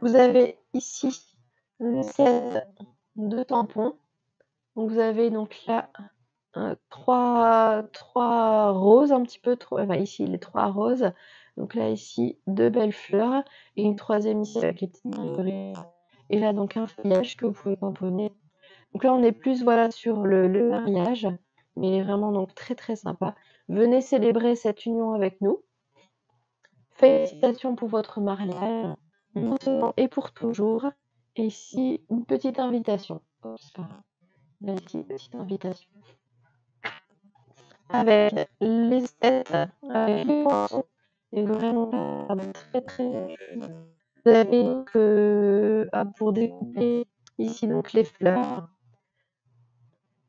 vous avez ici le set de tampons. Donc, vous avez donc là trois roses, un petit peu trop. Enfin, ici, les trois roses. Donc là, ici, deux belles fleurs. Et une troisième ici avec les petites marguerites. Et là, donc, un feuillage que vous pouvez tamponner. Donc là, on est plus voilà, sur le mariage. Mais vraiment, donc, très, très sympa. Venez célébrer cette union avec nous. Félicitations pour votre mariage. Maintenant et pour toujours. Et ici, une petite invitation. Ici, petite invitation. Avec les sets, avec les poinçons. Et vraiment très très. Vous avez donc pour découper ici donc les fleurs.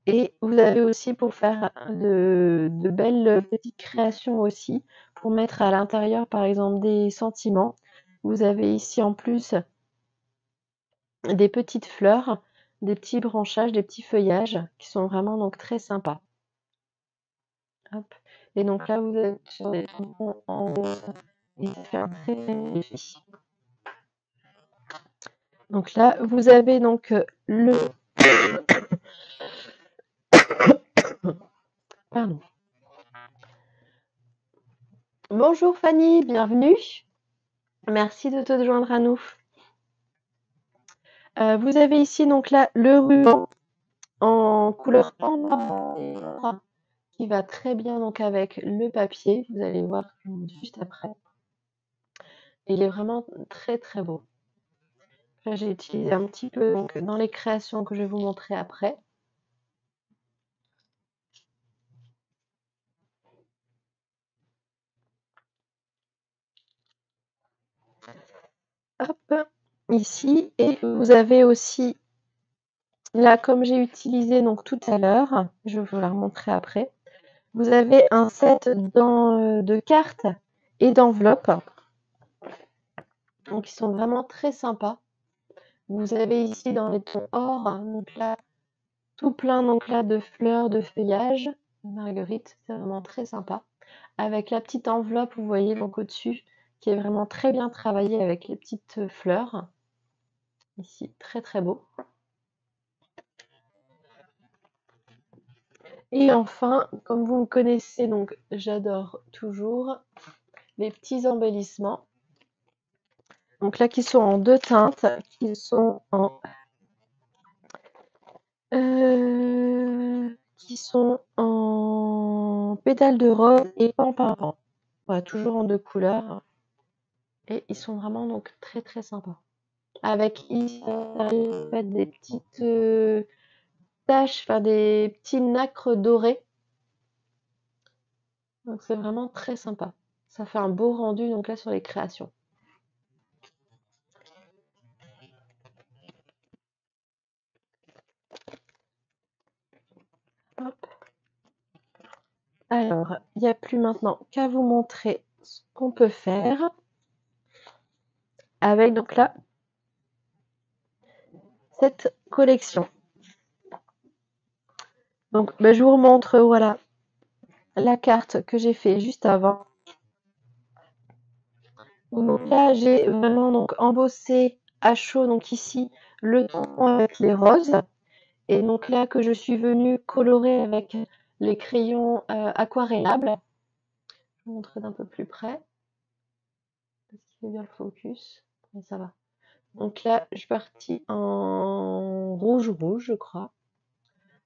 Et vous avez aussi pour faire de belles petites créations aussi, pour mettre à l'intérieur par exemple des sentiments. Vous avez ici en plus des petites fleurs des petits branchages, des petits feuillages qui sont vraiment donc très sympas. Hop. Et donc là, vous êtes sur des tampons en rose et ça fait un très bel effet. Donc là, vous avez donc le... Pardon. Bonjour Fanny, bienvenue. Merci de te joindre à nous. Vous avez ici donc là le ruban en couleur ambre qui va très bien donc avec le papier. Vous allez voir juste après. Il est vraiment très très beau. Là, j'ai utilisé un petit peu donc, dans les créations que je vais vous montrer après. Hop, ici. Et vous avez aussi, là, comme j'ai utilisé donc tout à l'heure, je vais vous la remontrer après. Vous avez un set de cartes et d'enveloppes. Donc, ils sont vraiment très sympas. Vous avez ici dans les tons or, donc là, tout plein donc là de fleurs, de feuillage. Marguerite, c'est vraiment très sympa. Avec la petite enveloppe, vous voyez donc au-dessus, qui est vraiment très bien travaillée avec les petites fleurs. Ici, très très beau. Et enfin, comme vous me connaissez, donc j'adore toujours les petits embellissements. Donc là, qui sont en deux teintes, qui sont en pétales de rose et en pimpant. Voilà, toujours en deux couleurs. Et ils sont vraiment donc très très sympas. Avec ici en fait, des petites taches, enfin des petits nacres dorés. Donc c'est vraiment très sympa. Ça fait un beau rendu donc là sur les créations. Hop. Alors, il n'y a plus maintenant qu'à vous montrer ce qu'on peut faire avec donc là cette collection. Donc, je vous remontre voilà la carte que j'ai fait juste avant. Donc là, j'ai vraiment donc embossé à chaud donc ici le tampon avec les roses et donc là que je suis venue colorer avec les crayons aquarellables. Je vais vous montrer d'un peu plus près parce qu'il fait bien le focus. Mais ça va. Donc là, je suis partie en rouge, je crois.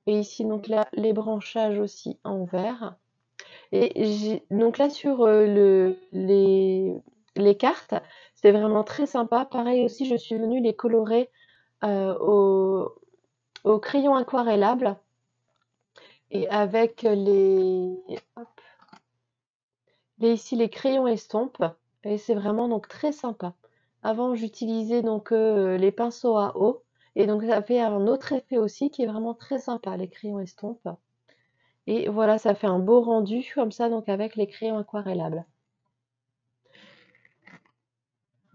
Et ici, donc là, les branchages aussi en vert. Et donc là, sur les cartes, c'est vraiment très sympa. Pareil aussi, je suis venue les colorer au crayon aquarellable. Et avec ici les crayons estampes. Et c'est vraiment donc très sympa. Avant, j'utilisais donc les pinceaux à eau. Et donc, ça fait un autre effet aussi qui est vraiment très sympa, les crayons estampes. Et voilà, ça fait un beau rendu comme ça, donc avec les crayons aquarellables.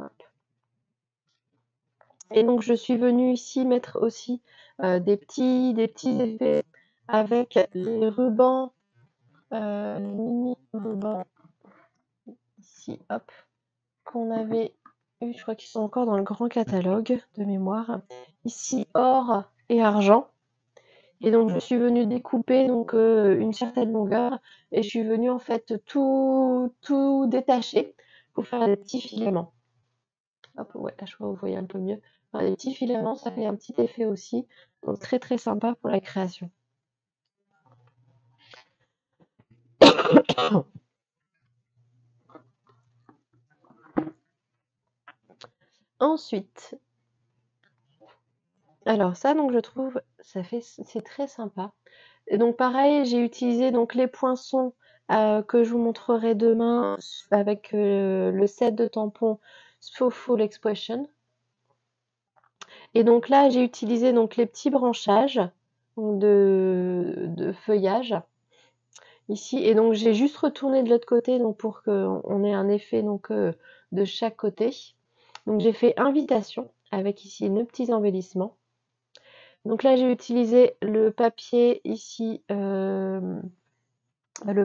Hop. Et donc, je suis venue ici mettre aussi des petits effets avec les rubans, les mini rubans ici, hop, qu'on avait eu, je crois qu'ils sont encore dans le grand catalogue de mémoire. Ici, or et argent. Et donc, je suis venue découper donc une certaine longueur et je suis venue en fait tout détacher pour faire des petits filaments. Hop, ouais, là, je crois que vous voyez un peu mieux. Enfin, des petits filaments, ça fait un petit effet aussi. Donc, très très sympa pour la création. Ensuite, alors ça, donc je trouve, c'est très sympa. Et donc pareil, j'ai utilisé donc les poinçons que je vous montrerai demain avec le set de tampons Full Expression. Et donc là, j'ai utilisé donc les petits branchages de feuillage ici. Et donc j'ai juste retourné de l'autre côté donc pour qu'on ait un effet donc de chaque côté. Donc j'ai fait invitation avec ici nos petits embellissements. Donc là, j'ai utilisé le papier ici, le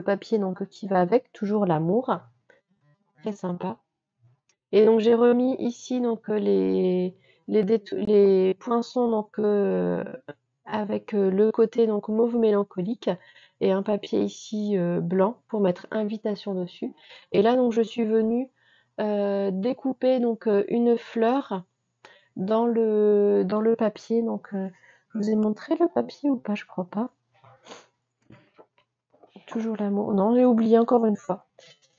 papier donc qui va avec, toujours l'amour, très sympa. Et donc j'ai remis ici donc les poinçons donc avec le côté donc mauve mélancolique et un papier ici blanc pour mettre invitation dessus. Et là donc je suis venue découper donc une fleur dans le papier. Donc je vous ai montré le papier ou pas? Je crois pas. Toujours l'amour. Non, j'ai oublié encore une fois.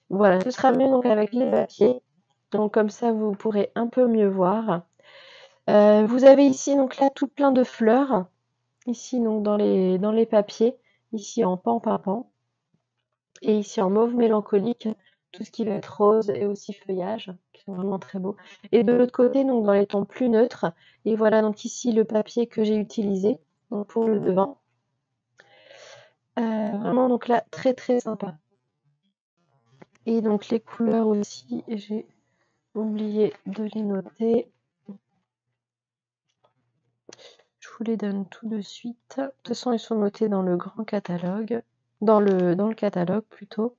Voilà, ce sera mieux donc avec les papiers. Donc comme ça, vous pourrez un peu mieux voir. Vous avez ici donc là tout plein de fleurs. Ici donc dans les papiers. Ici en pan-pimpant. Et ici en mauve mélancolique. Tout ce qui va être rose et aussi feuillage, qui sont vraiment très beaux. Et de l'autre côté, donc dans les tons plus neutres. Et voilà donc ici le papier que j'ai utilisé donc pour le devant. Vraiment donc là très très sympa. Et donc les couleurs aussi, j'ai oublié de les noter. Je vous les donne tout de suite. De toute façon, ils sont notés dans le grand catalogue. Dans le catalogue plutôt.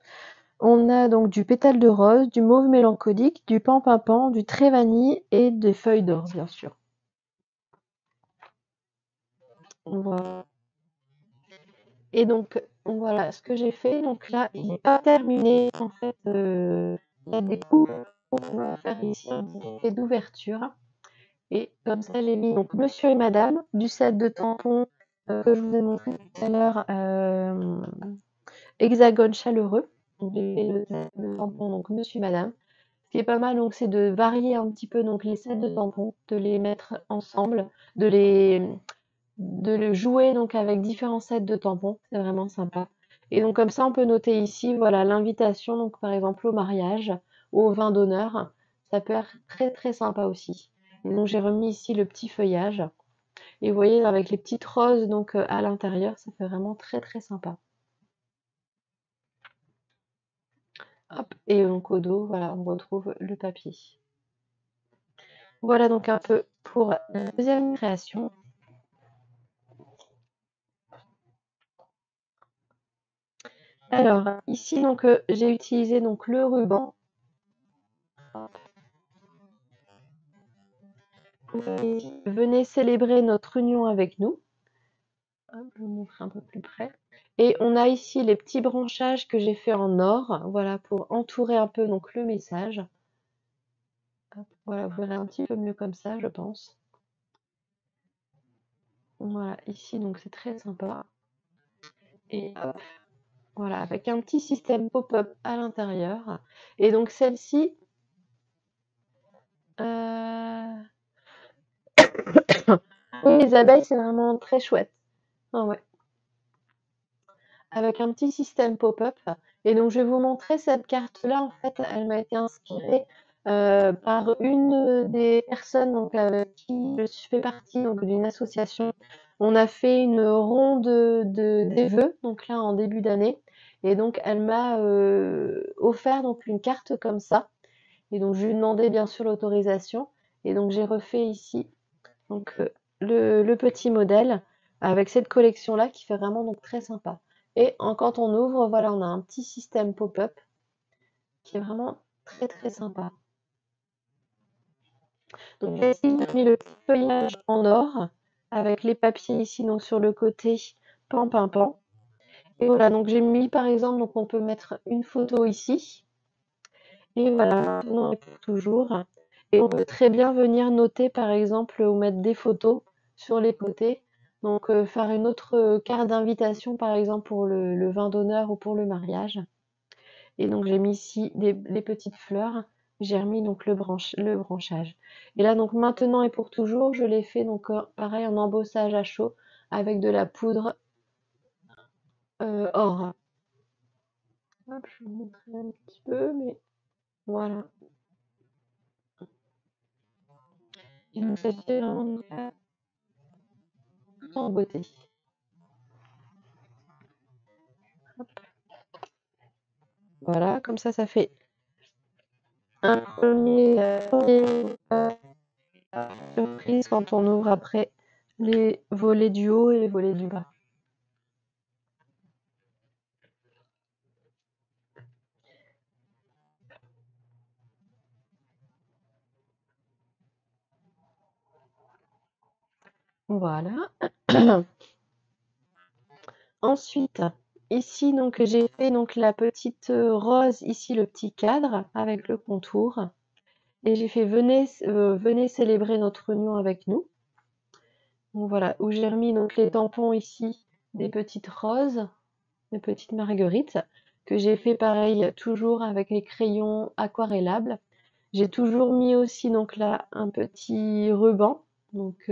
On a donc du pétale de rose, du mauve mélancolique, du pan-pimpant, du très vanille et des feuilles d'or, bien sûr. Voilà. Et donc, voilà ce que j'ai fait. Donc là, il n'est pas terminé. En fait, il y a des coups qu'on va faire ici un petit effet d'ouverture. Et comme ça, j'ai mis donc Monsieur et Madame, du set de tampons que je vous ai montré tout à l'heure, hexagone chaleureux. Donc j'ai fait le set de tampons donc Monsieur et Madame. Ce qui est pas mal, donc c'est de varier un petit peu donc les sets de tampons, de les mettre ensemble, de le jouer donc avec différents sets de tampons. C'est vraiment sympa. Et donc comme ça, on peut noter ici, voilà, l'invitation donc par exemple au mariage ou au vin d'honneur. Ça peut être très très sympa aussi. Et donc j'ai remis ici le petit feuillage. Et vous voyez, avec les petites roses donc à l'intérieur, ça fait vraiment très très sympa. Hop, et donc au dos, voilà, on retrouve le papier. Voilà donc un peu pour la deuxième création. Alors ici donc j'ai utilisé donc le ruban. Venez célébrer notre union avec nous. Hop, je vous montre un peu plus près. Et on a ici les petits branchages que j'ai fait en or, voilà, pour entourer un peu donc le message. Hop, voilà, vous verrez un petit peu mieux comme ça, je pense. Voilà, ici donc c'est très sympa. Et hop, voilà, avec un petit système pop-up à l'intérieur. Et donc celle-ci, oui, les abeilles, c'est vraiment très chouette. Ah ouais. Avec un petit système pop-up. Et donc, je vais vous montrer cette carte-là. En fait, elle m'a été inspirée par une des personnes donc, avec qui je fais partie donc, d'une association. On a fait une ronde des vœux, donc là, en début d'année. Et donc, elle m'a offert donc, une carte comme ça. Et donc, je lui ai demandé bien sûr l'autorisation. Et donc, j'ai refait ici donc, le petit modèle avec cette collection-là qui fait vraiment donc très sympa. Et quand on ouvre, voilà, on a un petit système pop-up qui est vraiment très très sympa. Donc là, ici, j'ai mis le petit feuillage en or avec les papiers ici donc sur le côté pan pan pan. Et voilà, donc j'ai mis par exemple, donc on peut mettre une photo ici. Et voilà, maintenant et pour toujours. Et on peut très bien venir noter par exemple ou mettre des photos sur les côtés. Donc faire une autre carte d'invitation par exemple pour le vin d'honneur ou pour le mariage. Et donc j'ai mis ici les petites fleurs. J'ai remis donc le branchage. Et là donc maintenant et pour toujours, je l'ai fait donc pareil en embossage à chaud avec de la poudre or. Hop, je vais vous montrer un petit peu, mais voilà. Et donc ça fait vraiment tout en beauté. Hop. Voilà, comme ça fait un premier surprise quand on ouvre après les volets du haut et les volets du bas. Voilà. Ensuite, ici, donc, j'ai fait donc la petite rose, ici, le petit cadre avec le contour. Et j'ai fait venez célébrer notre union avec nous. Donc voilà, où j'ai remis donc les tampons ici, des petites roses, des petites marguerites, que j'ai fait pareil, toujours avec les crayons aquarellables. J'ai toujours mis aussi donc là un petit ruban, donc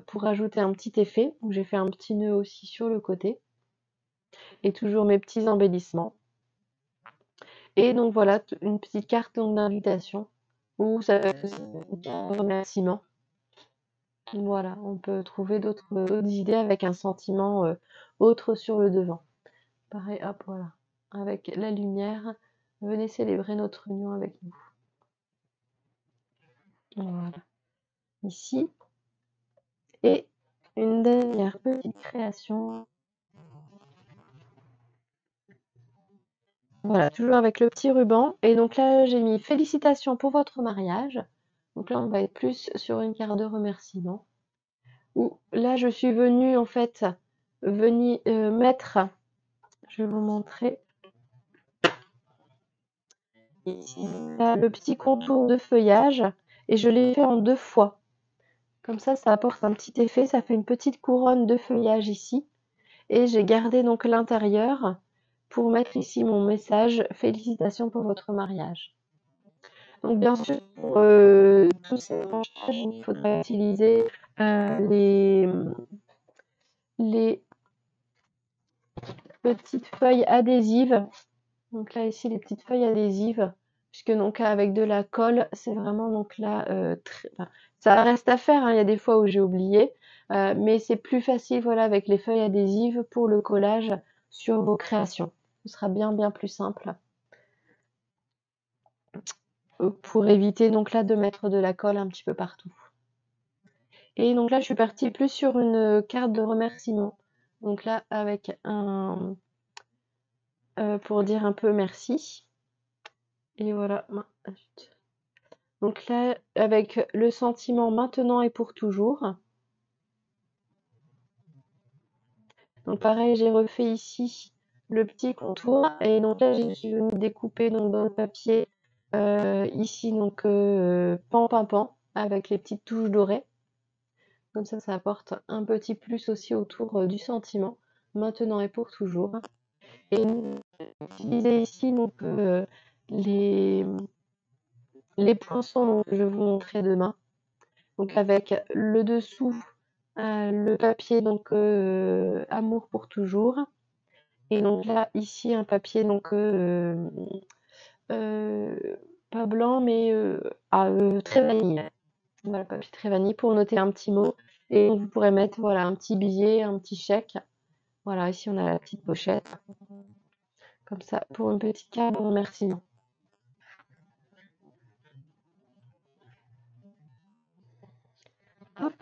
pour ajouter un petit effet. Donc j'ai fait un petit nœud aussi sur le côté. Et toujours mes petits embellissements. Et donc voilà, une petite carte d'invitation, ou ça va être aussi une carte de remerciement. Voilà, on peut trouver d'autres idées avec un sentiment autre sur le devant. Pareil, hop, voilà. Avec la lumière, venez célébrer notre union avec nous. Voilà. Ici. Et une dernière petite création. Voilà, toujours avec le petit ruban. Et donc là, j'ai mis félicitations pour votre mariage. Donc là, on va être plus sur une carte de remerciement. Où là, je suis venue en fait mettre, je vais vous montrer ici, là, le petit contour de feuillage et je l'ai fait en 2 fois. Comme ça apporte un petit effet, ça fait une petite couronne de feuillage ici. Et j'ai gardé donc l'intérieur pour mettre ici mon message félicitations pour votre mariage. Donc bien sûr, pour tous ces branchages, il faudra utiliser les petites feuilles adhésives. Donc là ici les petites feuilles adhésives, puisque donc avec de la colle, c'est vraiment donc là enfin, ça reste à faire, hein, il y a des fois où j'ai oublié, mais c'est plus facile voilà avec les feuilles adhésives pour le collage sur vos créations. Ce sera bien plus simple pour éviter donc là de mettre de la colle un petit peu partout. Et donc là je suis partie plus sur une carte de remerciement. Donc là avec un pour dire un peu merci. Et voilà. Donc là, avec le sentiment maintenant et pour toujours. Donc pareil, j'ai refait ici le petit contour. Et donc là, je suis venue découper donc, dans le papier ici, donc pan, avec les petites touches dorées. Comme ça apporte un petit plus aussi autour du sentiment, maintenant et pour toujours. Et utiliser ici donc les poinçons que je vais vous montrer demain. Donc avec le dessous, le papier donc amour pour toujours. Et donc là ici un papier donc pas blanc mais très vanille. Voilà, papier très vanille pour noter un petit mot. Et vous pourrez mettre voilà un petit billet, un petit chèque. Voilà, ici on a la petite pochette. Comme ça, pour une petite carte de remerciement. Hop.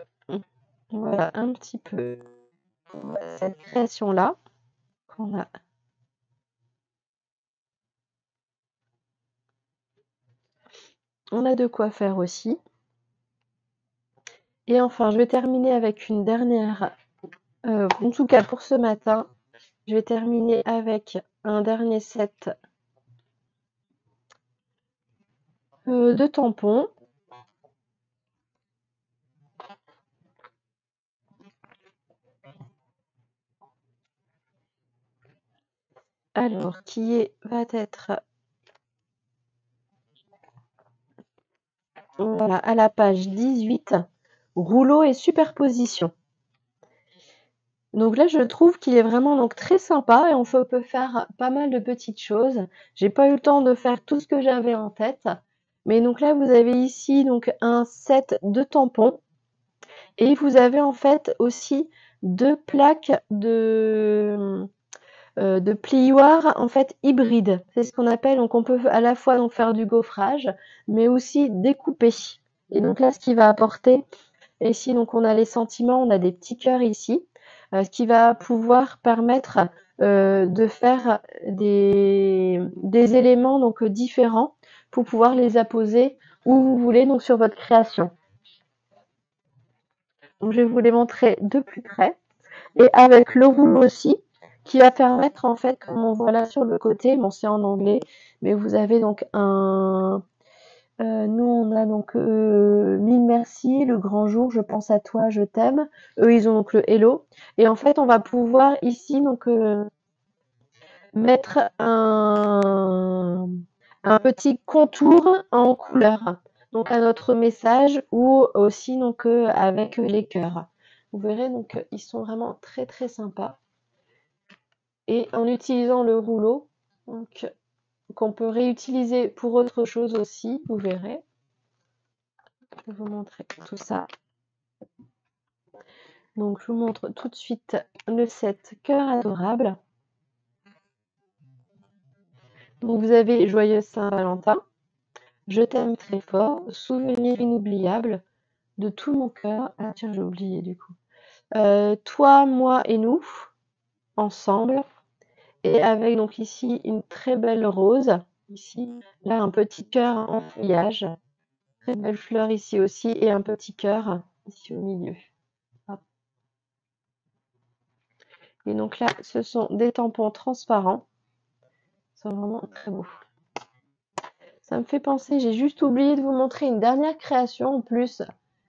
Voilà un petit peu cette création-là qu'on a. On a de quoi faire aussi. Et enfin, je vais terminer avec une dernière, en tout cas pour ce matin, je vais terminer avec un dernier set de tampons. Alors, va être voilà, à la page 18, rouleau et superposition. Donc là, je trouve qu'il est vraiment donc très sympa et on peut faire pas mal de petites choses. J'ai pas eu le temps de faire tout ce que j'avais en tête. Mais donc là, vous avez ici donc un set de tampons. Et vous avez en fait aussi 2 plaques de plioir en fait hybride. C'est ce qu'on appelle, donc on peut à la fois donc faire du gaufrage, mais aussi découper. Et donc là, ce qui va apporter Et ici, donc, on a les sentiments, on a des petits cœurs ici, ce qui va pouvoir permettre de faire des éléments donc différents pour pouvoir les apposer où vous voulez, donc sur votre création. Donc, je vais vous les montrer de plus près. Et avec le rouleau aussi, qui va permettre en fait, comme on voit là sur le côté, bon c'est en anglais, mais vous avez donc nous on a donc mille merci, le grand jour, je pense à toi, je t'aime. Eux ils ont donc le hello. Et en fait on va pouvoir ici donc mettre un petit contour en couleur, donc à notre message ou aussi donc avec les cœurs. Vous verrez donc ils sont vraiment très très sympas. Et en utilisant le rouleau, donc qu'on peut réutiliser pour autre chose aussi, vous verrez. Je vais vous montrer tout ça. Donc je vous montre tout de suite le set Cœur adorable. Donc vous avez Joyeuse Saint-Valentin, Je t'aime très fort, Souvenir inoubliable, De tout mon cœur. Ah tiens, j'ai oublié du coup. Toi, moi et nous, ensemble. Et avec donc ici une très belle rose. Ici, là un petit cœur en feuillage. Très belle fleur ici aussi et un petit cœur ici au milieu. Hop. Et donc là, ce sont des tampons transparents. Ils sont vraiment très beaux. Ça me fait penser, j'ai juste oublié de vous montrer une dernière création en plus.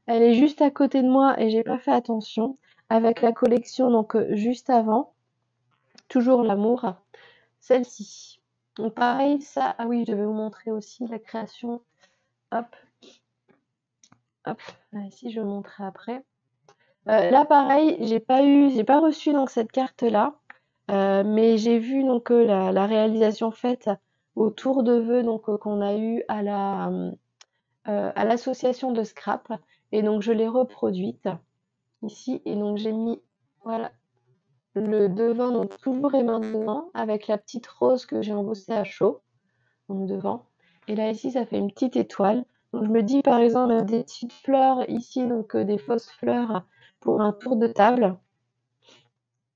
Elle est juste à côté de moi et j'ai pas fait attention. Avec la collection donc juste avant. Toujours l'amour. Celle-ci. Donc pareil, ça, ah oui, je devais vous montrer aussi la création. Hop. Hop. Ici, je vais vous montrer après. Là, pareil, j'ai pas reçu donc cette carte-là, mais j'ai vu donc la réalisation faite au tour de vœux donc qu'on a eu à l'association de scrap, et donc je l'ai reproduite ici, et donc j'ai mis voilà le devant donc toujours et maintenant avec la petite rose que j'ai embossée à chaud donc devant, et là ici ça fait une petite étoile. Donc je me dis par exemple des petites fleurs ici, donc des fausses fleurs pour un tour de table.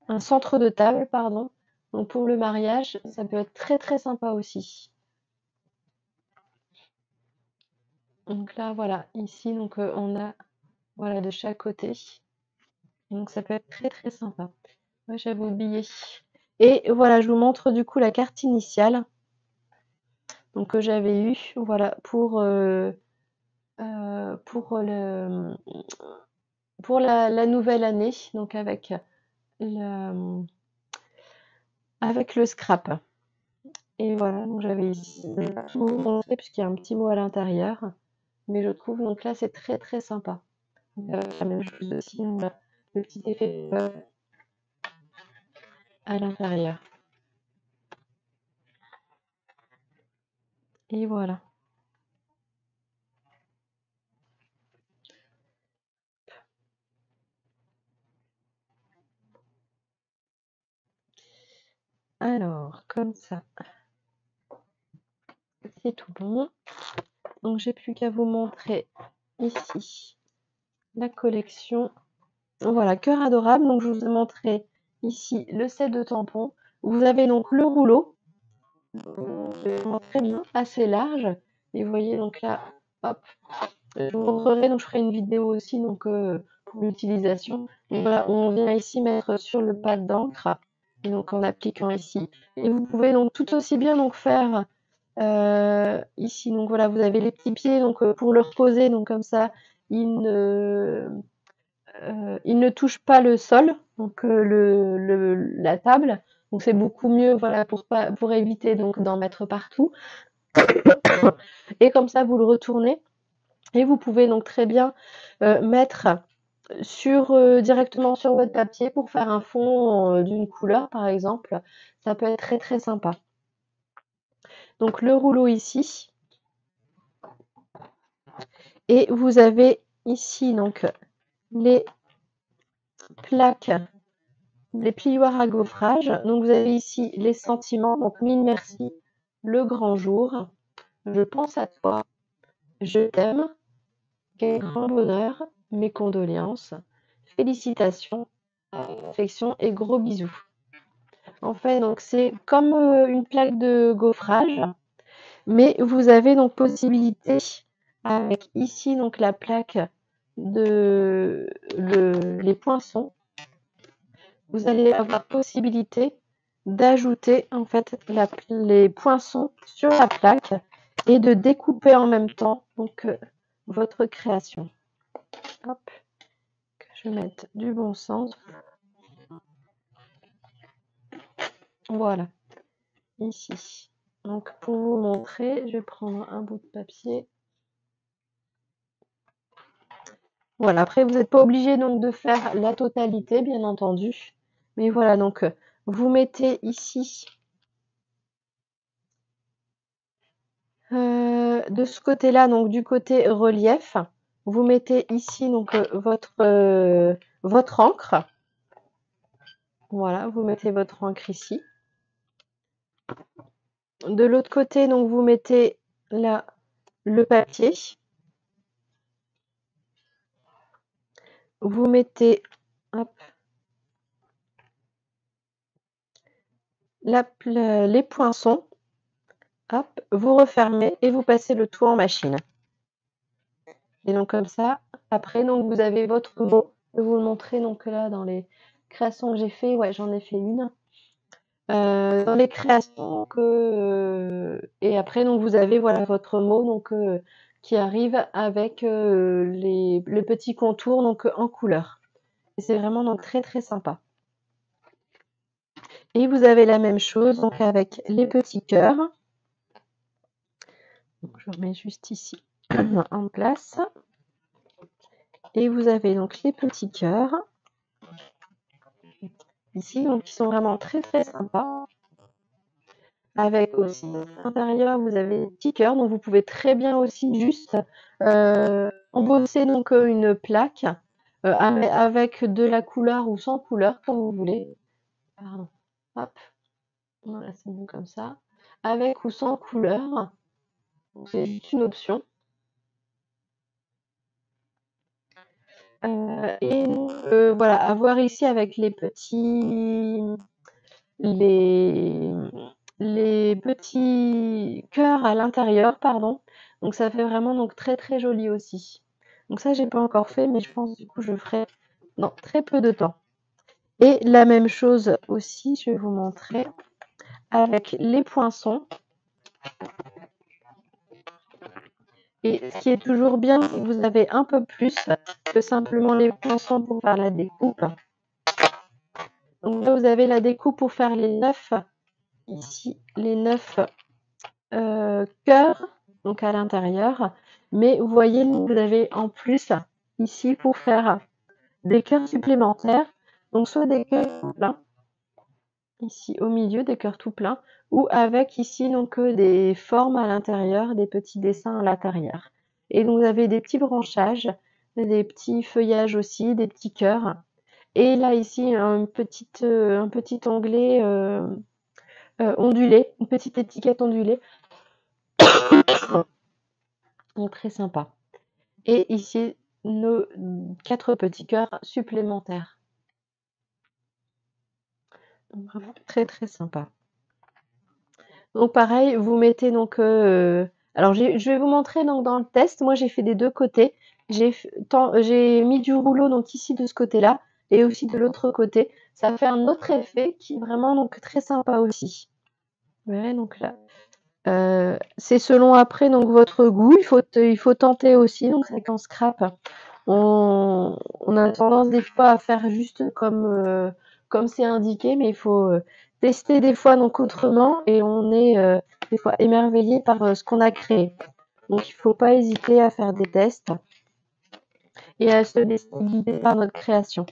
Un centre de table, pardon. Donc pour le mariage, ça peut être très très sympa aussi. Donc là, voilà, ici, donc on a voilà de chaque côté. Donc ça peut être très très sympa. Ouais, j'avais oublié. Et voilà, je vous montre du coup la carte initiale. Donc que j'avais eu, voilà, pour la nouvelle année, donc avec le scrap. Et voilà, donc j'avais ici, je vais pas tout vous montrer puisqu'il y a un petit mot à l'intérieur. Mais je trouve donc là c'est très très sympa. La même chose aussi, on a le petit effet à l'intérieur. Et voilà. Alors, comme ça, c'est tout bon. Donc j'ai plus qu'à vous montrer ici la collection. Voilà, Cœur adorable. Donc je vous ai montré ici le set de tampons. Vous avez donc le rouleau. Très bien, assez large. Et vous voyez donc là, hop, je vous montrerai, donc je ferai une vidéo aussi donc pour l'utilisation. Voilà, on vient ici mettre sur le pad d'encre et donc en appliquant ici. Et vous pouvez donc tout aussi bien donc faire ici, donc voilà, vous avez les petits pieds donc pour le reposer, donc comme ça, il ne touche pas le sol, donc la table. Donc c'est beaucoup mieux, voilà, pour éviter donc d'en mettre partout. Et comme ça, vous le retournez. Et vous pouvez donc très bien mettre directement sur votre papier pour faire un fond d'une couleur, par exemple. Ça peut être très très sympa. Donc le rouleau ici. Et vous avez ici donc les plaques, les plioirs à gaufrage. Donc vous avez ici les sentiments. Donc mille merci, le grand jour, je pense à toi, je t'aime, quel grand bonheur, mes condoléances, félicitations, affection et gros bisous. En fait, donc c'est comme une plaque de gaufrage, mais vous avez donc possibilité avec ici donc la plaque de les poinçons, vous allez avoir possibilité d'ajouter en fait les poinçons sur la plaque et de découper en même temps donc votre création. Hop, que je mette du bon sens. Voilà, ici. Donc pour vous montrer, je vais prendre un bout de papier. Voilà, après vous n'êtes pas obligé donc de faire la totalité, bien entendu. Mais voilà, donc vous mettez ici de ce côté-là, donc du côté relief, vous mettez ici donc votre encre. Voilà, vous mettez votre encre ici. De l'autre côté, donc vous mettez là le papier. Vous mettez hop, les poinçons. Hop, vous refermez et vous passez le tout en machine. Et donc comme ça, après donc vous avez votre mot. Je vais vous le montrer donc là dans les créations que j'ai fait. Ouais, j'en ai fait une. Dans les créations et après donc vous avez voilà votre mot donc qui arrive avec le petit contour donc en couleur. Et c'est vraiment donc très très sympa. Et vous avez la même chose donc avec les petits cœurs. Donc, je remets juste ici en place. Et vous avez donc les petits cœurs ici, donc qui sont vraiment très très sympas. Avec aussi à l'intérieur, vous avez des petits cœurs, donc vous pouvez très bien aussi juste embosser donc une plaque avec de la couleur ou sans couleur, comme vous voulez. Pardon. Hop, voilà, c'est bon comme ça. Avec ou sans couleur, c'est juste une option. Et voilà, avoir ici avec les petits cœurs à l'intérieur, pardon. Donc ça fait vraiment donc très très joli aussi. Donc ça j'ai pas encore fait, mais je pense du coup je ferai dans très peu de temps. Et la même chose aussi, je vais vous montrer avec les poinçons. Et ce qui est toujours bien, c'est que vous avez un peu plus que simplement les poinçons pour faire la découpe. Donc là, vous avez la découpe pour faire les 9, ici, les 9 cœurs, donc à l'intérieur. Mais vous voyez, vous avez en plus ici pour faire des cœurs supplémentaires. Donc soit des cœurs tout pleins, ici au milieu, des cœurs tout pleins, ou avec ici donc des formes à l'intérieur, des petits dessins à l'intérieur. Et donc vous avez des petits branchages, des petits feuillages aussi, des petits cœurs. Et là ici un petit onglet ondulé, une petite étiquette ondulée. Donc très sympa. Et ici nos 4 petits cœurs supplémentaires. Donc, vraiment très très sympa. Donc pareil, vous mettez donc alors je vais vous montrer donc dans le test. Moi j'ai fait des deux côtés. J'ai mis du rouleau donc ici de ce côté-là et aussi de l'autre côté. Ça fait un autre effet qui est vraiment donc très sympa aussi. Vous verrez donc là. C'est selon après donc votre goût. Il faut tenter aussi. Donc c'est qu'en scrap, on a tendance des fois à faire juste comme c'est indiqué, mais il faut tester des fois donc autrement et on est des fois émerveillé par ce qu'on a créé. Donc il ne faut pas hésiter à faire des tests et à se laisser guider par notre création.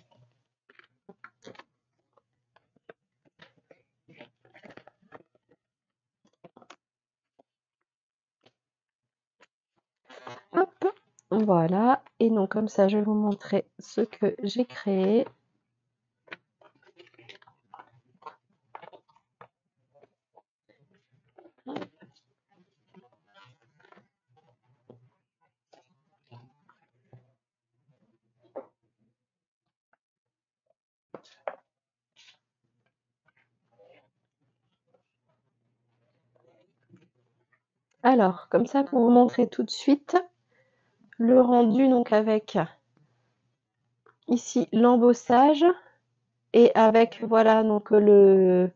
Hop, voilà. Et donc comme ça, je vais vous montrer ce que j'ai créé. Alors, comme ça, pour vous montrer tout de suite le rendu, donc avec ici l'embossage et avec, voilà, donc le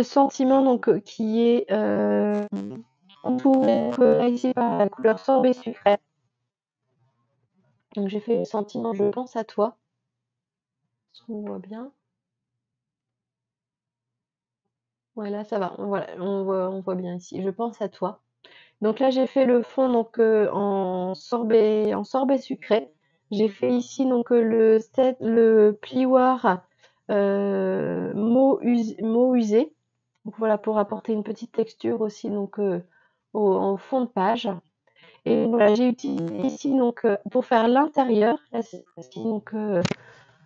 sentiment donc qui est entouré donc, là ici par la couleur sorbet sucré. Donc j'ai fait le sentiment je pense à toi. Est-ce qu'on voit bien? Voilà, ça va. Voilà, on voit bien ici. Je pense à toi. Donc là, j'ai fait le fond donc en sorbet sucré. J'ai fait ici donc le plioir mot usé. Donc voilà pour apporter une petite texture aussi donc en fond de page. Et voilà, j'ai utilisé ici donc pour faire l'intérieur, là, c'est ici, donc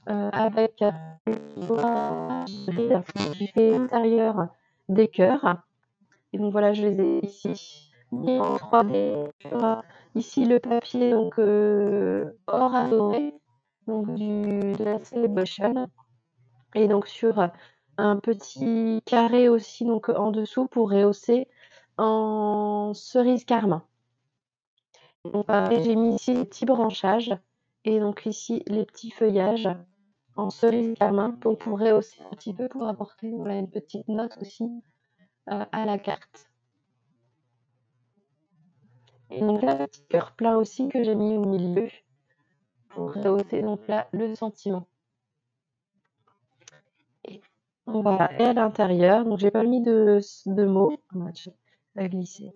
avec j'ai fait l'intérieur des cœurs. Et donc voilà, je les ai ici mis en 3D. Ici le papier donc or adoré, donc de la Celebration. Et donc sur un petit carré aussi donc en dessous pour rehausser en cerise carmin. Donc pareil, j'ai mis ici les petits branchages et donc ici les petits feuillages en cerise carmin donc pour rehausser un petit peu pour apporter voilà, une petite note aussi à la carte. Et donc là, le petit cœur plein aussi que j'ai mis au milieu pour rehausser donc là le sentiment. Et voilà, et à l'intérieur, donc j'ai pas mis de mots, ça a glissé.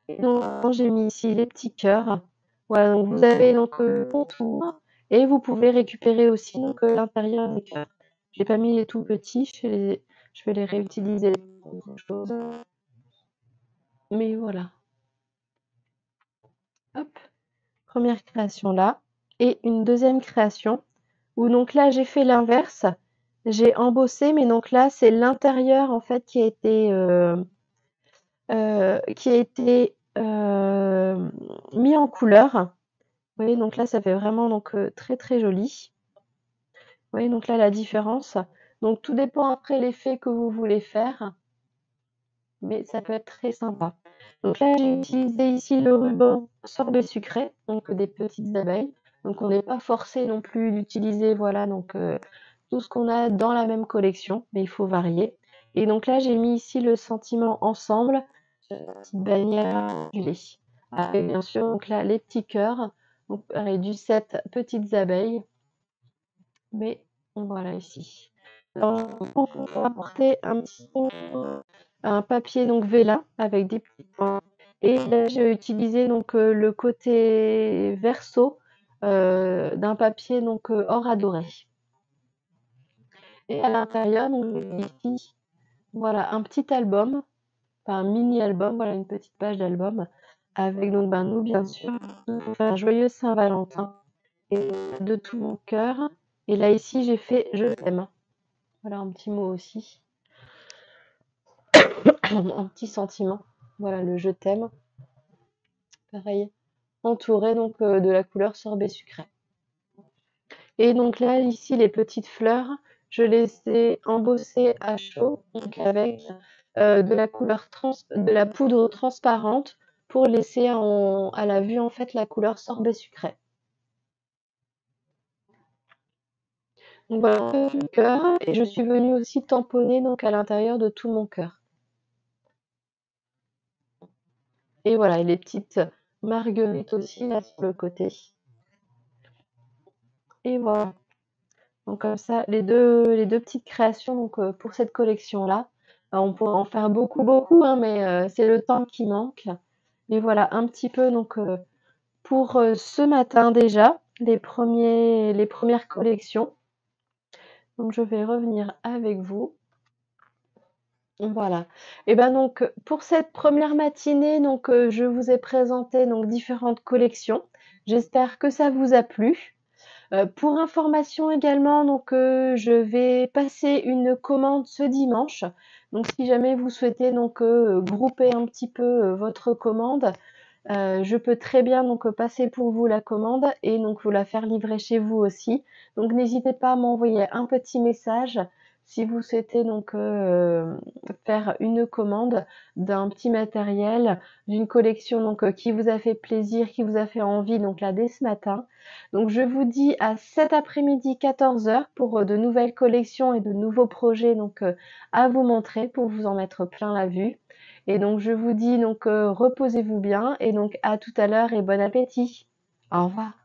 Et donc j'ai mis ici les petits cœurs. Voilà, donc vous avez donc le contour et vous pouvez récupérer aussi donc l'intérieur des cœurs. J'ai pas mis les tout petits, je vais les réutiliser pour autre chose. Mais voilà. Hop, première création là. Et une deuxième création où donc là j'ai fait l'inverse. J'ai embossé, mais donc là c'est l'intérieur en fait qui a été mis en couleur. Vous voyez, donc là ça fait vraiment donc très très joli. Vous voyez donc là la différence. Donc tout dépend après l'effet que vous voulez faire, mais ça peut être très sympa. Donc là j'ai utilisé ici le ruban sorbet sucré, donc des petites abeilles. Donc on n'est pas forcé non plus d'utiliser voilà donc tout ce qu'on a dans la même collection, mais il faut varier. Et donc là j'ai mis ici le sentiment ensemble, petite bannière du lait. Avec bien sûr donc là les petits cœurs, donc pareil du set petites abeilles, mais voilà ici. Alors, on va apporter un papier donc vélin avec des petits points. Et là, j'ai utilisé donc le côté verso d'un papier donc or adoré. Et à l'intérieur, donc ici, voilà un petit album, enfin un mini album, voilà une petite page d'album avec donc nous bien sûr, un joyeux Saint-Valentin et de tout mon cœur. Et là ici, j'ai fait je t'aime. Voilà un petit mot aussi. Un petit sentiment. Voilà le je t'aime. Pareil. Entouré donc de la couleur sorbet sucré. Et donc là, ici, les petites fleurs, je les ai embossées à chaud, donc avec de la poudre transparente pour laisser à la vue en fait la couleur sorbet sucré. Donc voilà le cœur et je suis venue aussi tamponner donc à l'intérieur de tout mon cœur. Et voilà, et les petites marguerites aussi là sur le côté. Et voilà. Donc comme ça, les deux petites créations donc, pour cette collection-là. On pourrait en faire beaucoup, beaucoup, hein, mais c'est le temps qui manque. Mais voilà, un petit peu donc pour ce matin déjà, les premières collections. Donc je vais revenir avec vous. Voilà. Et ben donc pour cette première matinée, donc je vous ai présenté donc différentes collections. J'espère que ça vous a plu. Pour information également, donc je vais passer une commande ce dimanche. Donc si jamais vous souhaitez donc grouper un petit peu votre commande, je peux très bien donc passer pour vous la commande et donc vous la faire livrer chez vous aussi. Donc n'hésitez pas à m'envoyer un petit message si vous souhaitez donc, faire une commande d'un petit matériel, d'une collection donc, qui vous a fait plaisir, qui vous a fait envie donc là dès ce matin. Donc je vous dis à cet après-midi 14 h pour, de nouvelles collections et de nouveaux projets donc, à vous montrer pour vous en mettre plein la vue. Et donc je vous dis donc, reposez-vous bien et donc à tout à l'heure et bon appétit. Au revoir.